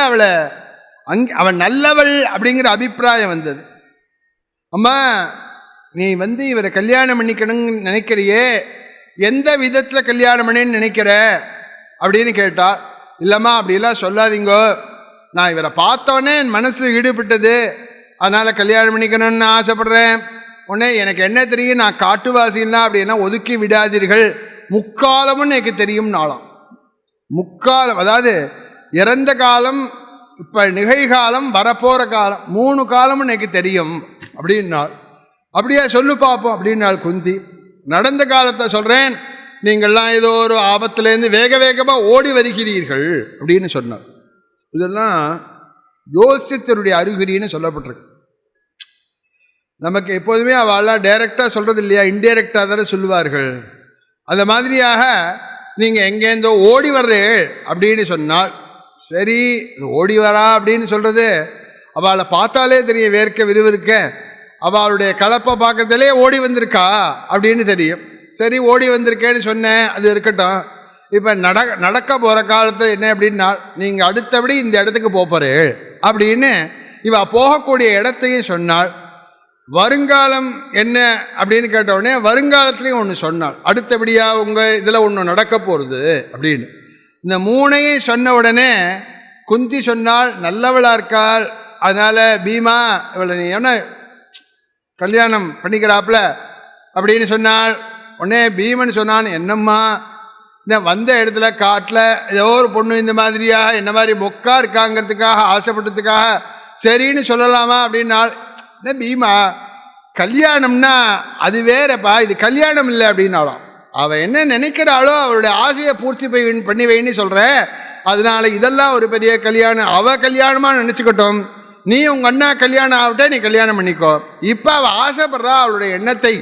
அவள் நல்லவள் அப்படிங்கிற அபிப்பிராயம் வந்தது. அம்மா நீ இவரை கல்யாணம் பண்ணிக்கணும்னு நினைக்கிறியே, எந்த விதத்தில் கல்யாணம் பண்ணேன்னு நினைக்கிற அப்படின்னு கேட்டால், இல்லைம்மா அப்படிலாம் சொல்லாதீங்கோ, நான் இவரை பார்த்தோன்னே என் மனசு ஈடுபட்டது, அதனால் கல்யாணம் பண்ணிக்கணும்னு ஆசைப்படுறேன். உடனே எனக்கு என்ன தெரியும், நான் காட்டுவாசின்னா அப்படின்னா ஒதுக்கி விடாதீர்கள், முக்காலமும் எனக்கு தெரியும் நாளாம். முக்காலம் அதாவது இறந்த காலம், இப்போ நிகழ்காலம், வரப்போகிற காலம், 3 காலமும் எனக்கு தெரியும் அப்படின்னாள். அப்படியே சொல்லு பார்ப்போம் அப்படின்னாள் குந்தி. நடந்த காலத்தை சொல்கிறேன், நீங்கள்லாம் ஏதோ ஒரு ஆபத்துலேருந்து வேக வேகமாக ஓடி வருகிறீர்கள் அப்படின்னு சொன்னார். இதெல்லாம் யோசித்தருடைய அறிகுறின்னு சொல்லப்பட்டிருக்கு. நமக்கு எப்போதுமே அவெல்லாம் டைரெக்டாக சொல்கிறது இல்லையா, இன்டைரக்டாக தானே சொல்லுவார்கள். அந்த மாதிரியாக நீங்கள் எங்கேருந்தோ ஓடி வர்றேள் அப்படின்னு சொன்னால், சரி ஓடி வரா அப்படின்னு சொல்கிறது அவளை பார்த்தாலே தெரியும், வேர்க்க விறுவிறுக்க அவளுடைய கலப்பை பார்க்கறதுலே ஓடி வந்திருக்கா அப்படின்னு தெரியும். சரி ஓடி வந்திருக்கேன்னு சொன்னேன், அது இருக்கட்டும். இப்போ நடக்க போகிற காலத்தை என்ன அப்படின்னா, நீங்கள் அடுத்தபடி இந்த இடத்துக்கு போகிறே அப்படின்னு இவ போகக்கூடிய இடத்தையும் சொன்னாள். வருங்காலம் என்ன அப்படின்னு கேட்டவுடனே வருங்காலத்துலேயும் ஒன்று சொன்னாள், அடுத்தபடியாக உங்கள் இதில் ஒன்று நடக்க போகிறது அப்படின்னு. இந்த 3ஐயும் சொன்ன உடனே குந்தி சொன்னாள், நல்லவளாக இருக்காள், அதனால் பீமா இவளை நீ என்ன கல்யாணம் பண்ணிக்கிறாப்புல அப்படின்னு சொன்னாள். உடனே பீமன் சொன்னான், என்னம்மா வந்த இடத்துல காட்டில் ஏதோ ஒரு பொண்ணு இந்த மாதிரியாக என்ன மாதிரி மொக்கா இருக்காங்கிறதுக்காக ஆசைப்பட்டதுக்காக சரின்னு சொல்லலாமா அப்படின்னாள். என்ன பீமா, கல்யாணம்னா அது வேறப்பா, இது கல்யாணம் இல்லை அப்படின்னாலும். அவள் என்ன நினைக்கிறாளோ அவளுடைய ஆசையை பூர்த்தி பண்ணி வைன்னு சொல்கிறேன், அதனால இதெல்லாம் ஒரு பெரிய கல்யாணம், அவள் கல்யாணமாக நினச்சிக்கட்டும், நீ உங்கள் அண்ணா கல்யாணம் ஆகிட்டே நீ கல்யாணம் பண்ணிக்கோ. இப்போ அவள் ஆசைப்படுறா, அவளுடைய எண்ணத்தை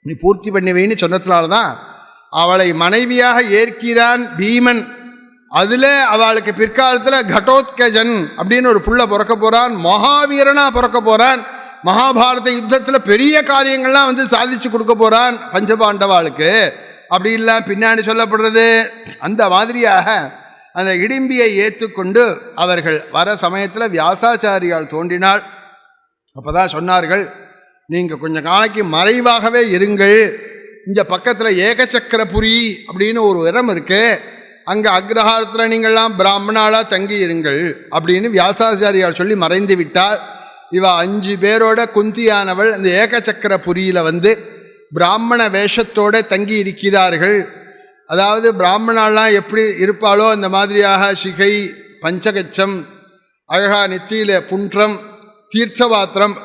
நீ பூர்த்தி பண்ணி வைன்னு சொன்னதுனால்தான் அவளை மனைவியாக ஏற்கிறான் பீமன். அதில் அவளுக்கு பிற்காலத்தில் கடோத்கஜன் அப்படின்னு ஒரு புள்ள பிறக்க போகிறான், மகாவீரனாக பிறக்க போகிறான், மகாபாரத யுத்தத்தில் பெரிய காரியங்கள்லாம் சாதிச்சு கொடுக்க போகிறான் பஞ்சபாண்டவாளுக்கு அப்படின்லாம் பின்னாடி சொல்லப்படுறது. அந்த மாதிரியாக அந்த இடிம்பியை ஏற்றுக்கொண்டு அவர்கள் வர சமயத்தில் வியாசாச்சாரியால் தோன்றினாள். அப்போ தான் சொன்னார்கள், நீங்கள் கொஞ்சம் நாளைக்கு மறைவாகவே இருங்கள், இந்த பக்கத்தில் ஏகச்சக்கரபுரி அப்படின்னு ஒரு இடம் இருக்குது, அங்கே அக்ரஹாரத்தில் நீங்கள்லாம் பிராமணாலாக தங்கி இருங்கள் அப்படின்னு வியாசாச்சாரியால் சொல்லி மறைந்து விட்டார். இவ 5 பேரோட குந்தியானவள் அந்த ஏகச்சக்கரபுரியில் பிராமண வேஷத்தோடு தங்கி இருக்கிறார்கள். அதாவது பிராமணாலாம் எப்படி இருப்பாளோ அந்த மாதிரியாக சிகை, பஞ்சகச்சம், அழகா நெத்தியில் புன்றம், தீர்த்தபாத்திரம்,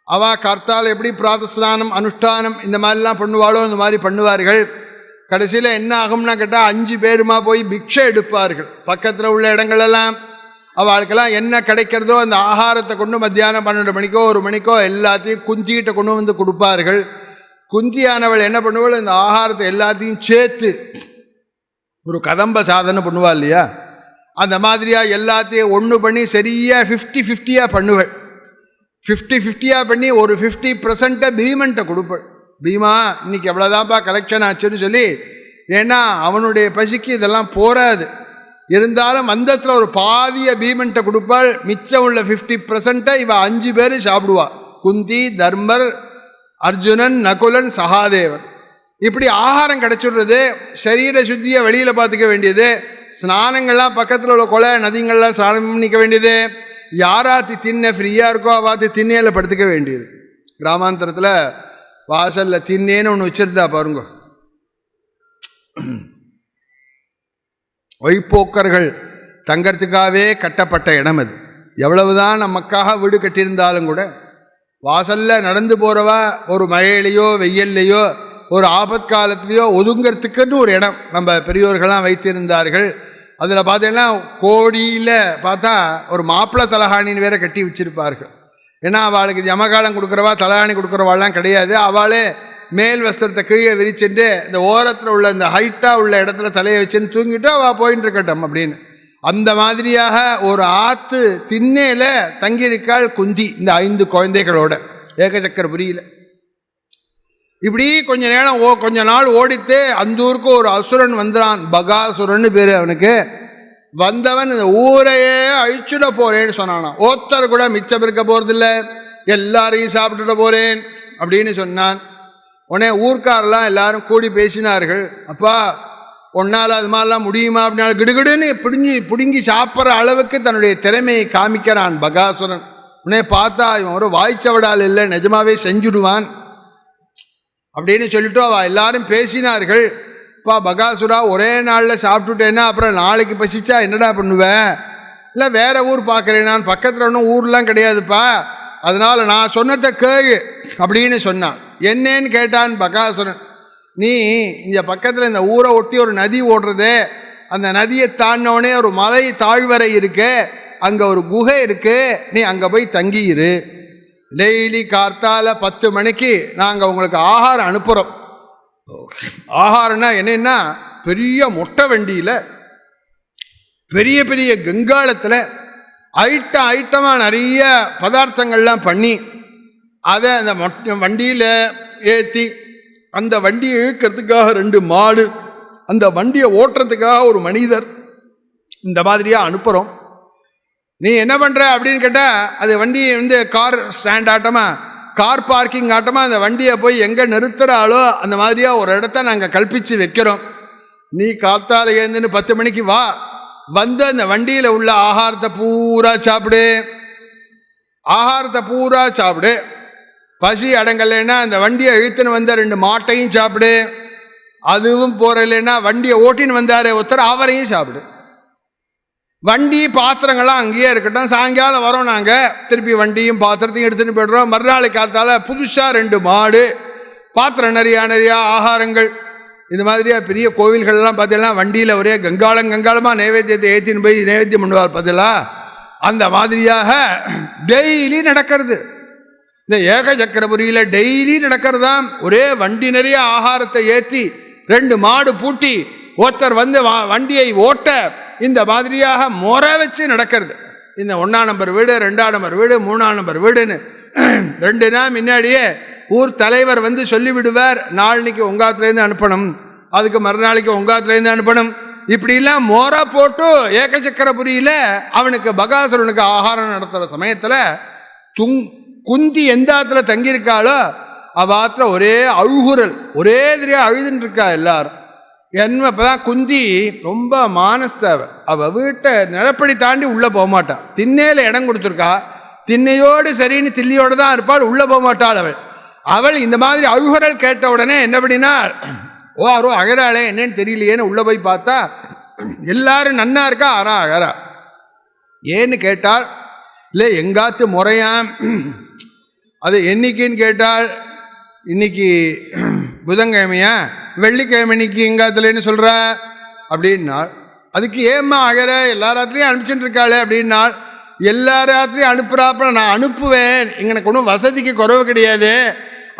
அவள் கர்த்தால் எப்படி பிராதஸ்நானம் அனுஷ்டானம் இந்த மாதிரிலாம் பண்ணுவாளோ அந்த மாதிரி பண்ணுவார்கள். கடைசியில் என்ன ஆகும்னா கேட்டால் 5 பேருமா போய் பிக்ஷை எடுப்பார்கள் பக்கத்தில் உள்ள இடங்களெல்லாம். அவளுக்கெல்லாம் என்ன கிடைக்கிறதோ அந்த ஆகாரத்தை கொண்டு மத்தியானம் 12 மணிக்கோ 1 மணிக்கோ எல்லாத்தையும் குந்திகிட்ட கொண்டு கொடுப்பார்கள். குந்தியானவள் என்ன பண்ணுவாள், இந்த ஆகாரத்தை எல்லாத்தையும் சேர்த்து ஒரு கதம்ப சாதனை பண்ணுவாள் இல்லையா, அந்த மாதிரியாக எல்லாத்தையும் ஒன்று பண்ணி சரியாக 50-50 பண்ணுவாள். 50-50 பண்ணி ஒரு 50% பீமன்ட்ட கொடுப்பாள். பீமா இன்னைக்கு எவ்வளோதான்ப்பா கலெக்ஷன் ஆச்சுன்னு சொல்லி, ஏன்னா அவனுடைய பசிக்கு இதெல்லாம் போராது, இருந்தாலும் மந்தத்தில் ஒரு பாதிய பீமன்ட்ட கொடுப்பாள். மிச்சம் உள்ள 50% இவ 5 பேர் சாப்பிடுவா, குந்தி, தர்மர், அர்ஜுனன், நகுலன், சகாதேவன். இப்படி ஆகாரம் கிடச்சிடுறது. சரீர சுத்தியை வெளியில் பார்த்துக்க வேண்டியது, ஸ்நானங்கள்லாம் பக்கத்தில் உள்ள கொலை நதிங்கள்லாம் ஸ்நானம் பண்ணிக்க வேண்டியது, யாராத்தி தின்ன ஃப்ரீயாக இருக்கோ அவாத்தி திண்ணையில் படுத்துக்க வேண்டியது. கிராமாந்தரத்தில் வாசலில் திண்ணேன்னு ஒன்று வச்சுருந்தா பாருங்க, ஒய்ப்போக்கர்கள் தங்கறதுக்காகவே கட்டப்பட்ட இடம் அது. எவ்வளவுதான் நமக்காக வீடு கட்டியிருந்தாலும் கூட வாசலில் நடந்து போகிறவா ஒரு மழையிலையோ வெயில்லையோ ஒரு ஆபத்காலத்துலேயோ ஒதுங்கிறதுக்குன்னு ஒரு இடம் நம்ம பெரியோர்கள்லாம் வைத்திருந்தார்கள். அதில் பார்த்தீங்கன்னா கோடியில் பார்த்தா ஒரு மாப்பிள்ளை தலகாணின்னு வேற கட்டி வச்சிருப்பார்கள். ஏன்னா அவளுக்கு ஜமகாலம் கொடுக்குறவா தலகாணி கொடுக்குறவாள்லாம் கிடையாது, அவளே மேல் வஸ்திரத்தை கீழே விரிச்சுட்டு இந்த ஓரத்தில் உள்ள இந்த ஹைட்டாக உள்ள இடத்துல தலையை வச்சுன்னு தூங்கிட்டு அவள் போயின்னு இருக்கட்டும் அப்படின்னு. அந்த மாதிரியாக ஒரு ஆற்று திண்ணையில் தங்கியிருக்காள் குந்தி இந்த 5 குழந்தைகளோட ஏகசக்கரபுரியில். இப்படி கொஞ்ச நாள் ஓடித்து அந்த ஊருக்கு ஒரு அசுரன் வந்துடான். பகாசுரன்னு பேர் அவனுக்கு. வந்தவன் இந்த ஊரையே அழிச்சுட போறேன்னு சொன்னானா. ஒருத்தர் கூட மிச்சம் இருக்க போறதில்லை, எல்லாரையும் சாப்பிட்டுட போறேன் அப்படின்னு சொன்னான். உடனே ஊர்க்காரெல்லாம் எல்லாரும் கூடி பேசினார்கள். அப்பா ஒன்னால் அது மாதிரிலாம் முடியுமா அப்படின்னா கிடுகிடுன்னு பிடுங்கி சாப்பிட்ற அளவுக்கு தன்னுடைய திறமையை காமிக்கிறான் பகாசுரன். உடனே பார்த்தா இவன் ஒரு வாய்ச்சவடால் இல்லை, நிஜமாவே செஞ்சுடுவான் அப்படின்னு சொல்லிட்டு அவள் எல்லாரும் பேசினார்கள். அப்பா பகாசுரா, ஒரே நாளில் சாப்பிட்டுட்டேன்னா அப்புறம் நாளைக்கு பசிச்சா என்னடா பண்ணுவேன்? இல்லை வேற ஊர் பார்க்குறேன், பக்கத்தில் ஒன்றும் ஊர்லாம் கிடையாதுப்பா, அதனால் நான் சொன்னதை கேளு அப்படின்னு சொன்னான். என்னன்னு கேட்டான் பகாசுரன். நீ இந்த பக்கத்தில் இந்த ஊரை ஒட்டி ஒரு நதி ஓடுறது, அந்த நதியை தாண்டினோடனே ஒரு மலை தாழ்வரை இருக்கு, அங்கே ஒரு குகை இருக்கு, நீ அங்கே போய் தங்கியிரு. டெய்லி கார்த்தால 10 மணிக்கு நாங்கள் உங்களுக்கு ஆகாரம் அனுப்புகிறோம். ஆகாரம்னா என்னென்னா பெரிய மொட்டை வண்டியில் பெரிய பெரிய கங்காளத்தில் ஐட்டமாக நிறைய பதார்த்தங்கள்லாம் பண்ணி அதை அந்த வண்டியில் ஏற்றி அந்த வண்டியை இழுக்கிறதுக்காக 2 மாடு, அந்த வண்டியை ஓட்டுறதுக்காக ஒரு மனிதர், இந்த மாதிரியாக அனுப்புகிறோம். நீ என்ன பண்ணுற அப்படின்னு கேட்டால் அது வண்டியை கார் ஸ்டாண்ட் ஆட்டமாக, கார் பார்க்கிங் ஆட்டமாக அந்த வண்டியை போய் எங்கே நிறுத்துகிறாளோ அந்த மாதிரியாக ஒரு இடத்த நாங்கள் கல்பித்து வைக்கிறோம். நீ காத்தால ஏந்துன்னு 10 மணிக்கு வா, வந்து அந்த வண்டியில் உள்ள ஆகாரத்தை பூரா சாப்பிடு. பசி அடங்கலைன்னா அந்த வண்டியை இழுத்துன்னு வந்த 2 மாட்டையும் சாப்பிடு. அதுவும் போறலைன்னா வண்டியை ஓட்டின்னு வந்தார் ஒருத்தர், அவரையும் சாப்பிடு. வண்டி பாத்திரங்கள்லாம் அங்கேயே இருக்கட்டும், சாயங்காலம் வரோம் நாங்கள், திருப்பி வண்டியும் பாத்திரத்தையும் எடுத்துகிட்டு போய்டுறோம். மறுநாளை காத்தால புதுசாக 2 மாடு, பாத்திரம் நிறையா ஆகாரங்கள். இது மாதிரியா பெரிய கோவில்கள்லாம் பார்த்தீங்கன்னா வண்டியில் ஒரே கங்காளமாக நைவேத்தியத்தை ஏற்றின்னு போய் நைவேத்தியம் பண்ணுவார் பார்த்தீங்களா, அந்த மாதிரியாக டெய்லி நடக்கிறது. இந்த ஏகசக்கரபுரியில் டெய்லி நடக்கிறதாம். ஒரே வண்டி நிறைய ஆகாரத்தை ஏற்றி 2 மாடு பூட்டி ஒருத்தர் வந்து வண்டியை ஓட்ட, இந்த மாதிரியாக முறை வச்சு நடக்கிறது. இந்த 1ஆம் நம்பர் வீடு, 2ஆம் நம்பர் வீடு, 3ஆம் நம்பர் வீடுன்னு 2 நாள் முன்னாடியே ஊர் தலைவர் வந்து சொல்லிவிடுவார், நாளைக்கு உங்காத்துலேருந்து அனுப்பணும், அதுக்கு மறுநாளைக்கு உங்காத்துலேருந்து அனுப்பணும். இப்படிலாம் முறை போட்டு ஏகசக்கரபுரியில் அவனுக்கு பகாசுரனுக்கு ஆகாரம் நடத்துகிற சமயத்தில் குந்தி எந்த ஆற்றுல தங்கியிருக்காளோ அவ்வாற்றுல ஒரே அழுகுறல், ஒரே எதிரியாக அழுதுன்னு இருக்கா எல்லாரும். இப்போதான் குந்தி ரொம்ப மானஸ்தவ, அவள் வீட்டை நிலப்படி தாண்டி உள்ளே போக மாட்டாள். திண்ணையில் இடம் கொடுத்துருக்கா, திண்ணையோடு சரின்னு தில்லியோடு தான் இருப்பாள், உள்ளே போக மாட்டாள் அவள். இந்த மாதிரி அழுகுறல் கேட்ட உடனே என்ன பண்ணினா, யாரோ அகராளே என்னன்னு தெரியலையேன்னு உள்ளே போய் பார்த்தா எல்லாரும் நன்னா இருக்கா, ஆனால் அகரா. ஏன்னு கேட்டால், இல்லை எங்காத்து முறையாம். அது என்னைக்குன்னு கேட்டால், இன்னைக்கு புதன்கிழமையா, வெள்ளிக்கிழமை இன்னைக்கு எங்காத்துலன்னு சொல்கிற அப்படின்னாள். அதுக்கு ஏம்மா அகர எல்லா ராத்திரியும் அனுப்பிச்சுட்டு இருக்காளே அப்படின்னாள். எல்லா ராத்திரியும் அனுப்புகிறாப்ப நான் அனுப்புவேன், எனக்கு ஒன்றும் வசதிக்கு குறைவு கிடையாது,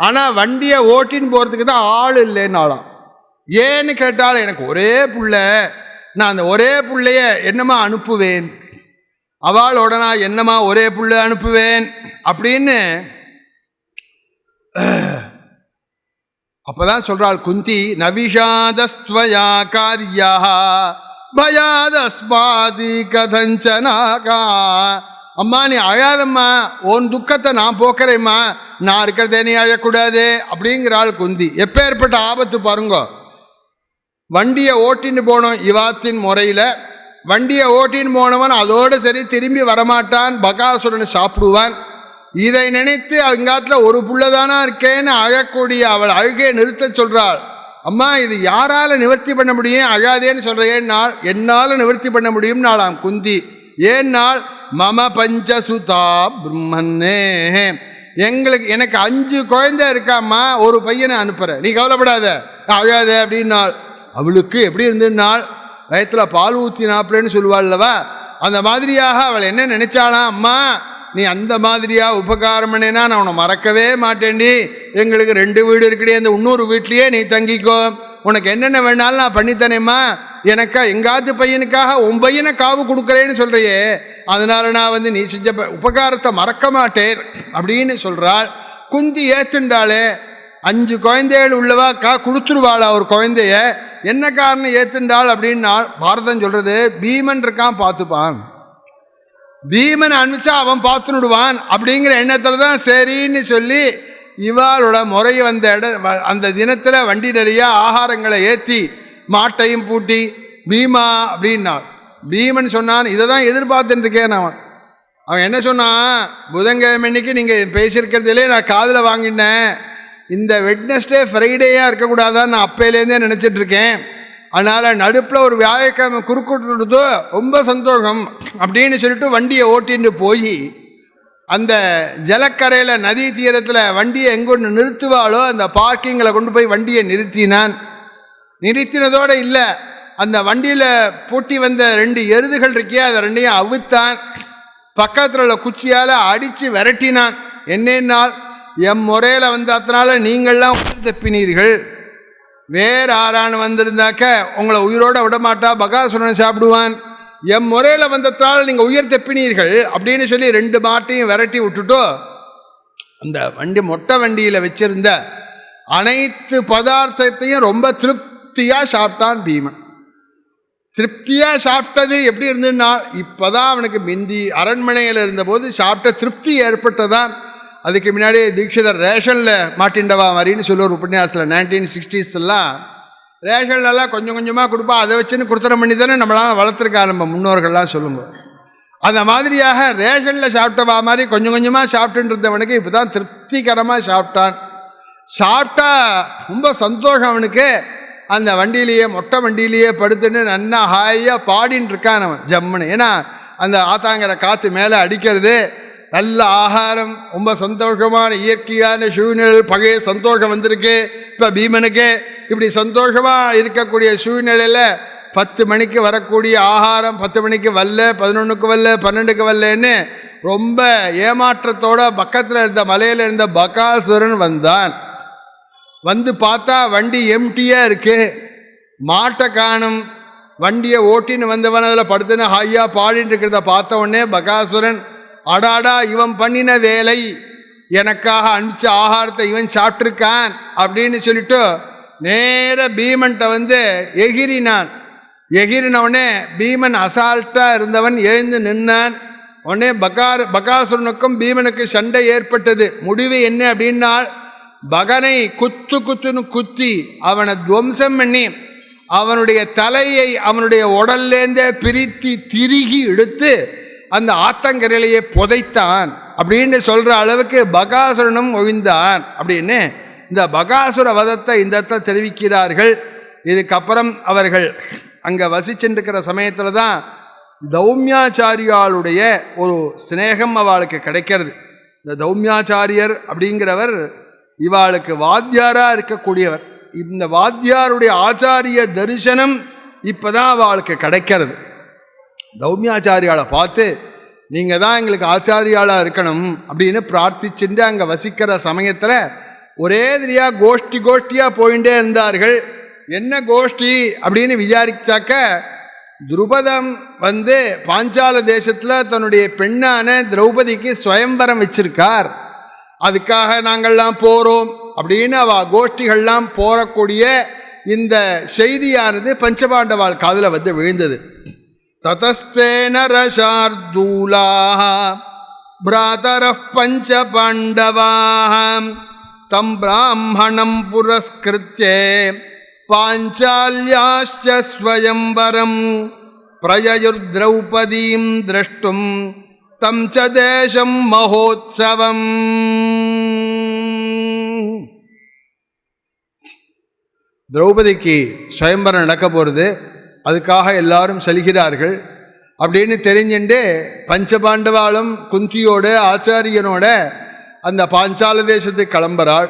ஆனால் வண்டியை ஓட்டின்னு போகிறதுக்கு தான் ஆள் இல்லைன்னாலாம். ஏன்னு கேட்டால், எனக்கு ஒரே புள்ள, நான் அந்த ஒரே பிள்ளைய என்னம்மா அனுப்புவேன், அவளோட நான் என்னம்மா ஒரே புள்ள அனுப்புவேன் அப்படின்னு. அப்பதான் சொல்றாள் குந்தி, நவிஷாதஸ்த்வயா காரியா பயாதஸ்மாதி கதஞ்சனாகா. அம்மா நீ அழாதம்மா, உன் துக்கத்தை நான் போக்குறேம்மா, நான் இருக்கிறதே நீ அழக்கூடாது அப்படிங்கிறாள் குந்தி. எப்பேற்பட்ட ஆபத்து பாருங்க. வண்டியை ஓட்டின்னு போனோம் இவாத்தின் முறையில், வண்டியை ஓட்டின்னு போனவன் அதோடு சரி திரும்பி வரமாட்டான், பகாசுரன் சாப்பிடுவான். இதை நினைத்து அங்காத்தில் ஒரு புள்ளதானா இருக்கேன்னு அழக்கூடிய அவள் அழுகையை நிறுத்த சொல்கிறாள். அம்மா இது யாரால் நிவர்த்தி பண்ண முடியும், அழாதேன்னு சொல்கிறேன் நாள், என்னால் நிவர்த்தி பண்ண முடியும் நாளாம் குந்தி. ஏன்னால் மம பஞ்சசுதா பிரம்மன்னே, எனக்கு 5 குழந்தை இருக்காம்மா, ஒரு பையனை அனுப்புகிறேன், நீ கவலைப்படாத அழாத அப்படின்னாள். அவளுக்கு எப்படி இருந்ததுனால், வயத்தில் பால் ஊற்றினாப்புலன்னு சொல்லுவாள்லவா, அந்த மாதிரியாக அவள் என்ன நினைச்சாலாம், அம்மா நீ அந்த மாதிரியா உபகாரம் பண்ணினா நான் உன்னை மறக்கவே மாட்டேன்டி. எங்களுக்கு 2 வீடு இருக்குடி, அந்த இன்னொரு வீட்லேயே நீ தங்கிக்கோ, உனக்கு என்னென்ன வேணாலும் நான் பண்ணித்தனேம்மா. எனக்கா எங்காத்து பையனுக்காக உன் பையனை காவு கொடுக்குறேன்னு சொல்கிறையே, அதனால் நான் நீ செஞ்ச உபகாரத்தை மறக்க மாட்டேன் அப்படின்னு சொல்கிறாள். குந்தி ஏற்றுண்டாளே, 5 குழந்தைகள் உள்ளவா கொடுத்துருவாளா ஒரு குழந்தைய? என்ன காரணம் ஏற்றுண்டாள் அப்படின்னா பாரதம் சொல்கிறது, பீமன் இருக்கான் பார்த்துப்பான், பீமன் அனுப்பிச்சா அவன் பார்த்துடுவான் அப்படிங்கிற எண்ணத்தில் தான் சரின்னு சொல்லி இவாளோட முறை வந்த அந்த தினத்தில் வண்டி நிறைய ஆகாரங்களை ஏற்றி மாட்டையும் பூட்டி பீமா அப்படின்னாள். பீமன் சொன்னான், இதை தான் எதிர்பார்த்துட்டு இருக்கேன். அவன் என்ன சொன்னான், புதன்கிழமை அன்னைக்கு நீங்கள் பேசியிருக்கிறதுலே நான் காதில் வாங்கினேன், இந்த வெட்னஸ்டே ஃப்ரைடேயாக இருக்கக்கூடாதான்னு நான் அப்பையிலேருந்தே நினச்சிட்ருக்கேன், அதனால் நடுப்பில் ஒரு வியாழக்கிழமை குறுக்கிட்டு ரொம்ப சந்தோஷம் அப்படின்னு சொல்லிட்டு வண்டியை ஓட்டின்னு போய் அந்த ஜலக்கரையில் நதி தீரத்தில் வண்டியை எங்கொன்று நிறுத்துவாளோ அந்த பார்க்கிங்கில் கொண்டு போய் வண்டியை நிறுத்தினான். நிறுத்தினதோடு இல்லை, அந்த வண்டியில் பூட்டி வந்த 2 எருதுகள் இருக்கே அதை 2ஐயும் அவித்தான், பக்கத்தில் உள்ள குச்சியால் அடித்து விரட்டினான். என்னென்னால், எம் முறையில் வந்ததுனால நீங்கள்லாம் உயிர் தப்பினீர்கள், வேறு ஆறான வந்திருந்தாக்க உங்களை உயிரோடு விடமாட்டா, பகாசுரன் சாப்பிடுவான், எம் முறையில் வந்ததுனால நீங்கள் உயிர் தப்பினீர்கள் அப்படின்னு சொல்லி 2 மாட்டையும் விரட்டி விட்டுட்டோ அந்த வண்டி மொட்டை வண்டியில் வச்சிருந்த அனைத்து பதார்த்தத்தையும் ரொம்ப திருப்தியாக சாப்பிட்டான் பீமன். திருப்தியாக சாப்பிட்டது எப்படி இருந்ததுன்னா, இப்போ தான் அவனுக்கு மிந்தி அரண்மனையில் இருந்தபோது சாப்பிட்ட திருப்தி ஏற்பட்டதான். அதுக்கு முன்னாடி தீட்சிதர் ரேஷனில் மாட்டிண்டவா மாதிரின்னு சொல்லுவார் உபன்யாசத்தில். 1960s ரேஷன்லாம் கொஞ்சம் கொஞ்சமாக கொடுப்பா, அதை வச்சுன்னு குடுத்தனம் பண்ணி தானே நம்மளாம் வளர்த்துருக்கா நம்ம முன்னோர்கள்லாம் சொல்லுங்க. அந்த மாதிரியாக ரேஷனில் சாப்பிட்டவா மாதிரி கொஞ்சம் கொஞ்சமாக சாப்பிட்டுன்னு இருந்தவனுக்கு இப்போ தான் திருப்திகரமாக சாப்பிட்டான். சாப்பிட்டா ரொம்ப சந்தோஷம் அவனுக்கு. அந்த வண்டியிலேயே மொட்டை வண்டியிலேயே படுத்துன்னு நன்னா ஹாயாக பாடின்னு இருக்கான் அவன் ஜம்முன்னு. ஏன்னா அந்த ஆத்தாங்கிற காற்று மேலே அடிக்கிறது, நல்ல ஆகாரம், ரொம்ப சந்தோஷமான இயற்கையான சூழ்நிலை, பழைய சந்தோஷம் வந்திருக்கு இப்போ பீமனுக்கு. இப்படி சந்தோஷமாக இருக்கக்கூடிய சூழ்நிலையில் 10 மணிக்கு வரக்கூடிய ஆகாரம் 10 மணிக்கு வரல, 11க்கு வரல, 12க்கு வரலன்னு ரொம்ப ஏமாற்றத்தோட பக்கத்தில் இருந்த மலையில் இருந்த பகாசுரன் வந்தான். வந்து பார்த்தா வண்டி எம்டியாக இருக்குது, மாட்டை காணும். வண்டியை ஓட்டின்னு வந்தவன் அதில் படுத்துன்னு ஹையாக பாடின்னு இருக்கிறத பார்த்த உடனே பகாசுரன், அடாடா இவன் பண்ணின வேலை, எனக்காக அனுப்பிச்ச ஆகாரத்தை இவன் சாப்பிட்ருக்கான் அப்படின்னு சொல்லிட்டு நேர பீமன்கிட்ட எகிரினான். எகிரினவுடனே பீமன் அசால்ட்டாக இருந்தவன் எழுந்து நின்னான். உடனே பகாசுரனுக்கும் பீமனுக்கு சண்டை ஏற்பட்டது. முடிவு என்ன அப்படின்னா, பகனை குத்துன்னு குத்தி அவனை துவம்சம் பண்ணி அவனுடைய தலையை அவனுடைய உடல்லேருந்தே பிரித்து திருகி எடுத்து அந்த ஆத்தங்கரையிலேயே புதைத்தான் அப்படின்னு சொல்கிற அளவுக்கு பகாசுரனும் ஒழிந்தான் அப்படின்னு இந்த பகாசுர வதத்தை இந்த இடத்துல தெரிவிக்கிறார்கள். இதுக்கப்புறம் அவர்கள் அங்கே வசிச்சுருக்கிற சமயத்தில் தான் தௌமியாச்சாரியாளுடைய ஒரு சிநேகம் அவளுக்கு கிடைக்கிறது. இந்த தௌமியாச்சாரியர் அப்படிங்கிறவர் இவாளுக்கு வாத்தியாராக இருக்கக்கூடியவர். இந்த வாத்தியாருடைய ஆச்சாரிய தரிசனம் இப்போ தான் அவளுக்கு கிடைக்கிறது. தௌமியாச்சாரியாளை பார்த்து, நீங்கள் தான் எங்களுக்கு ஆச்சாரியாளாக இருக்கணும் அப்படின்னு பிரார்த்திச்சுட்டு அங்கே வசிக்கிற சமயத்தில் ஒரே தெரியாக கோஷ்டியாக போயிட்டே இருந்தார்கள். என்ன கோஷ்டி அப்படின்னு விசாரிச்சாக்க, துருபதம் பாஞ்சால தேசத்தில் தன்னுடைய பெண்ணான திரௌபதிக்கு சுயம்பரம் வச்சிருக்கார், அதுக்காக நாங்கள்லாம் போகிறோம் அப்படின்னு கோஷ்டிகள்லாம் போகக்கூடிய இந்த செய்தியானது பஞ்சபாண்டவாள் காதில் விழுந்தது. ததஸ்தேன ரசார்தூலாஹ பிராதரஃ பஞ்ச பாண்டவாஹ தம் பிராமணம் புரஸ்கிருத்யே பாஞ்சால்யாஸ்ச ஸ்வயம்பரம் பிரயயுர் திரௌபதீம் திரஷ்டும் தம் ச தேசம் மகோத்சவம். திரௌபதிக்கு சுயம்பரம் நடக்க போகிறது, அதுக்காக எல்லாரும் செல்கிறார்கள் அப்படின்னு தெரிஞ்சுட்டு பஞ்சபாண்டவாளும் குந்தியோட ஆச்சாரியனோட அந்த பாஞ்சால தேசத்துக்கு கிளம்புறாள்.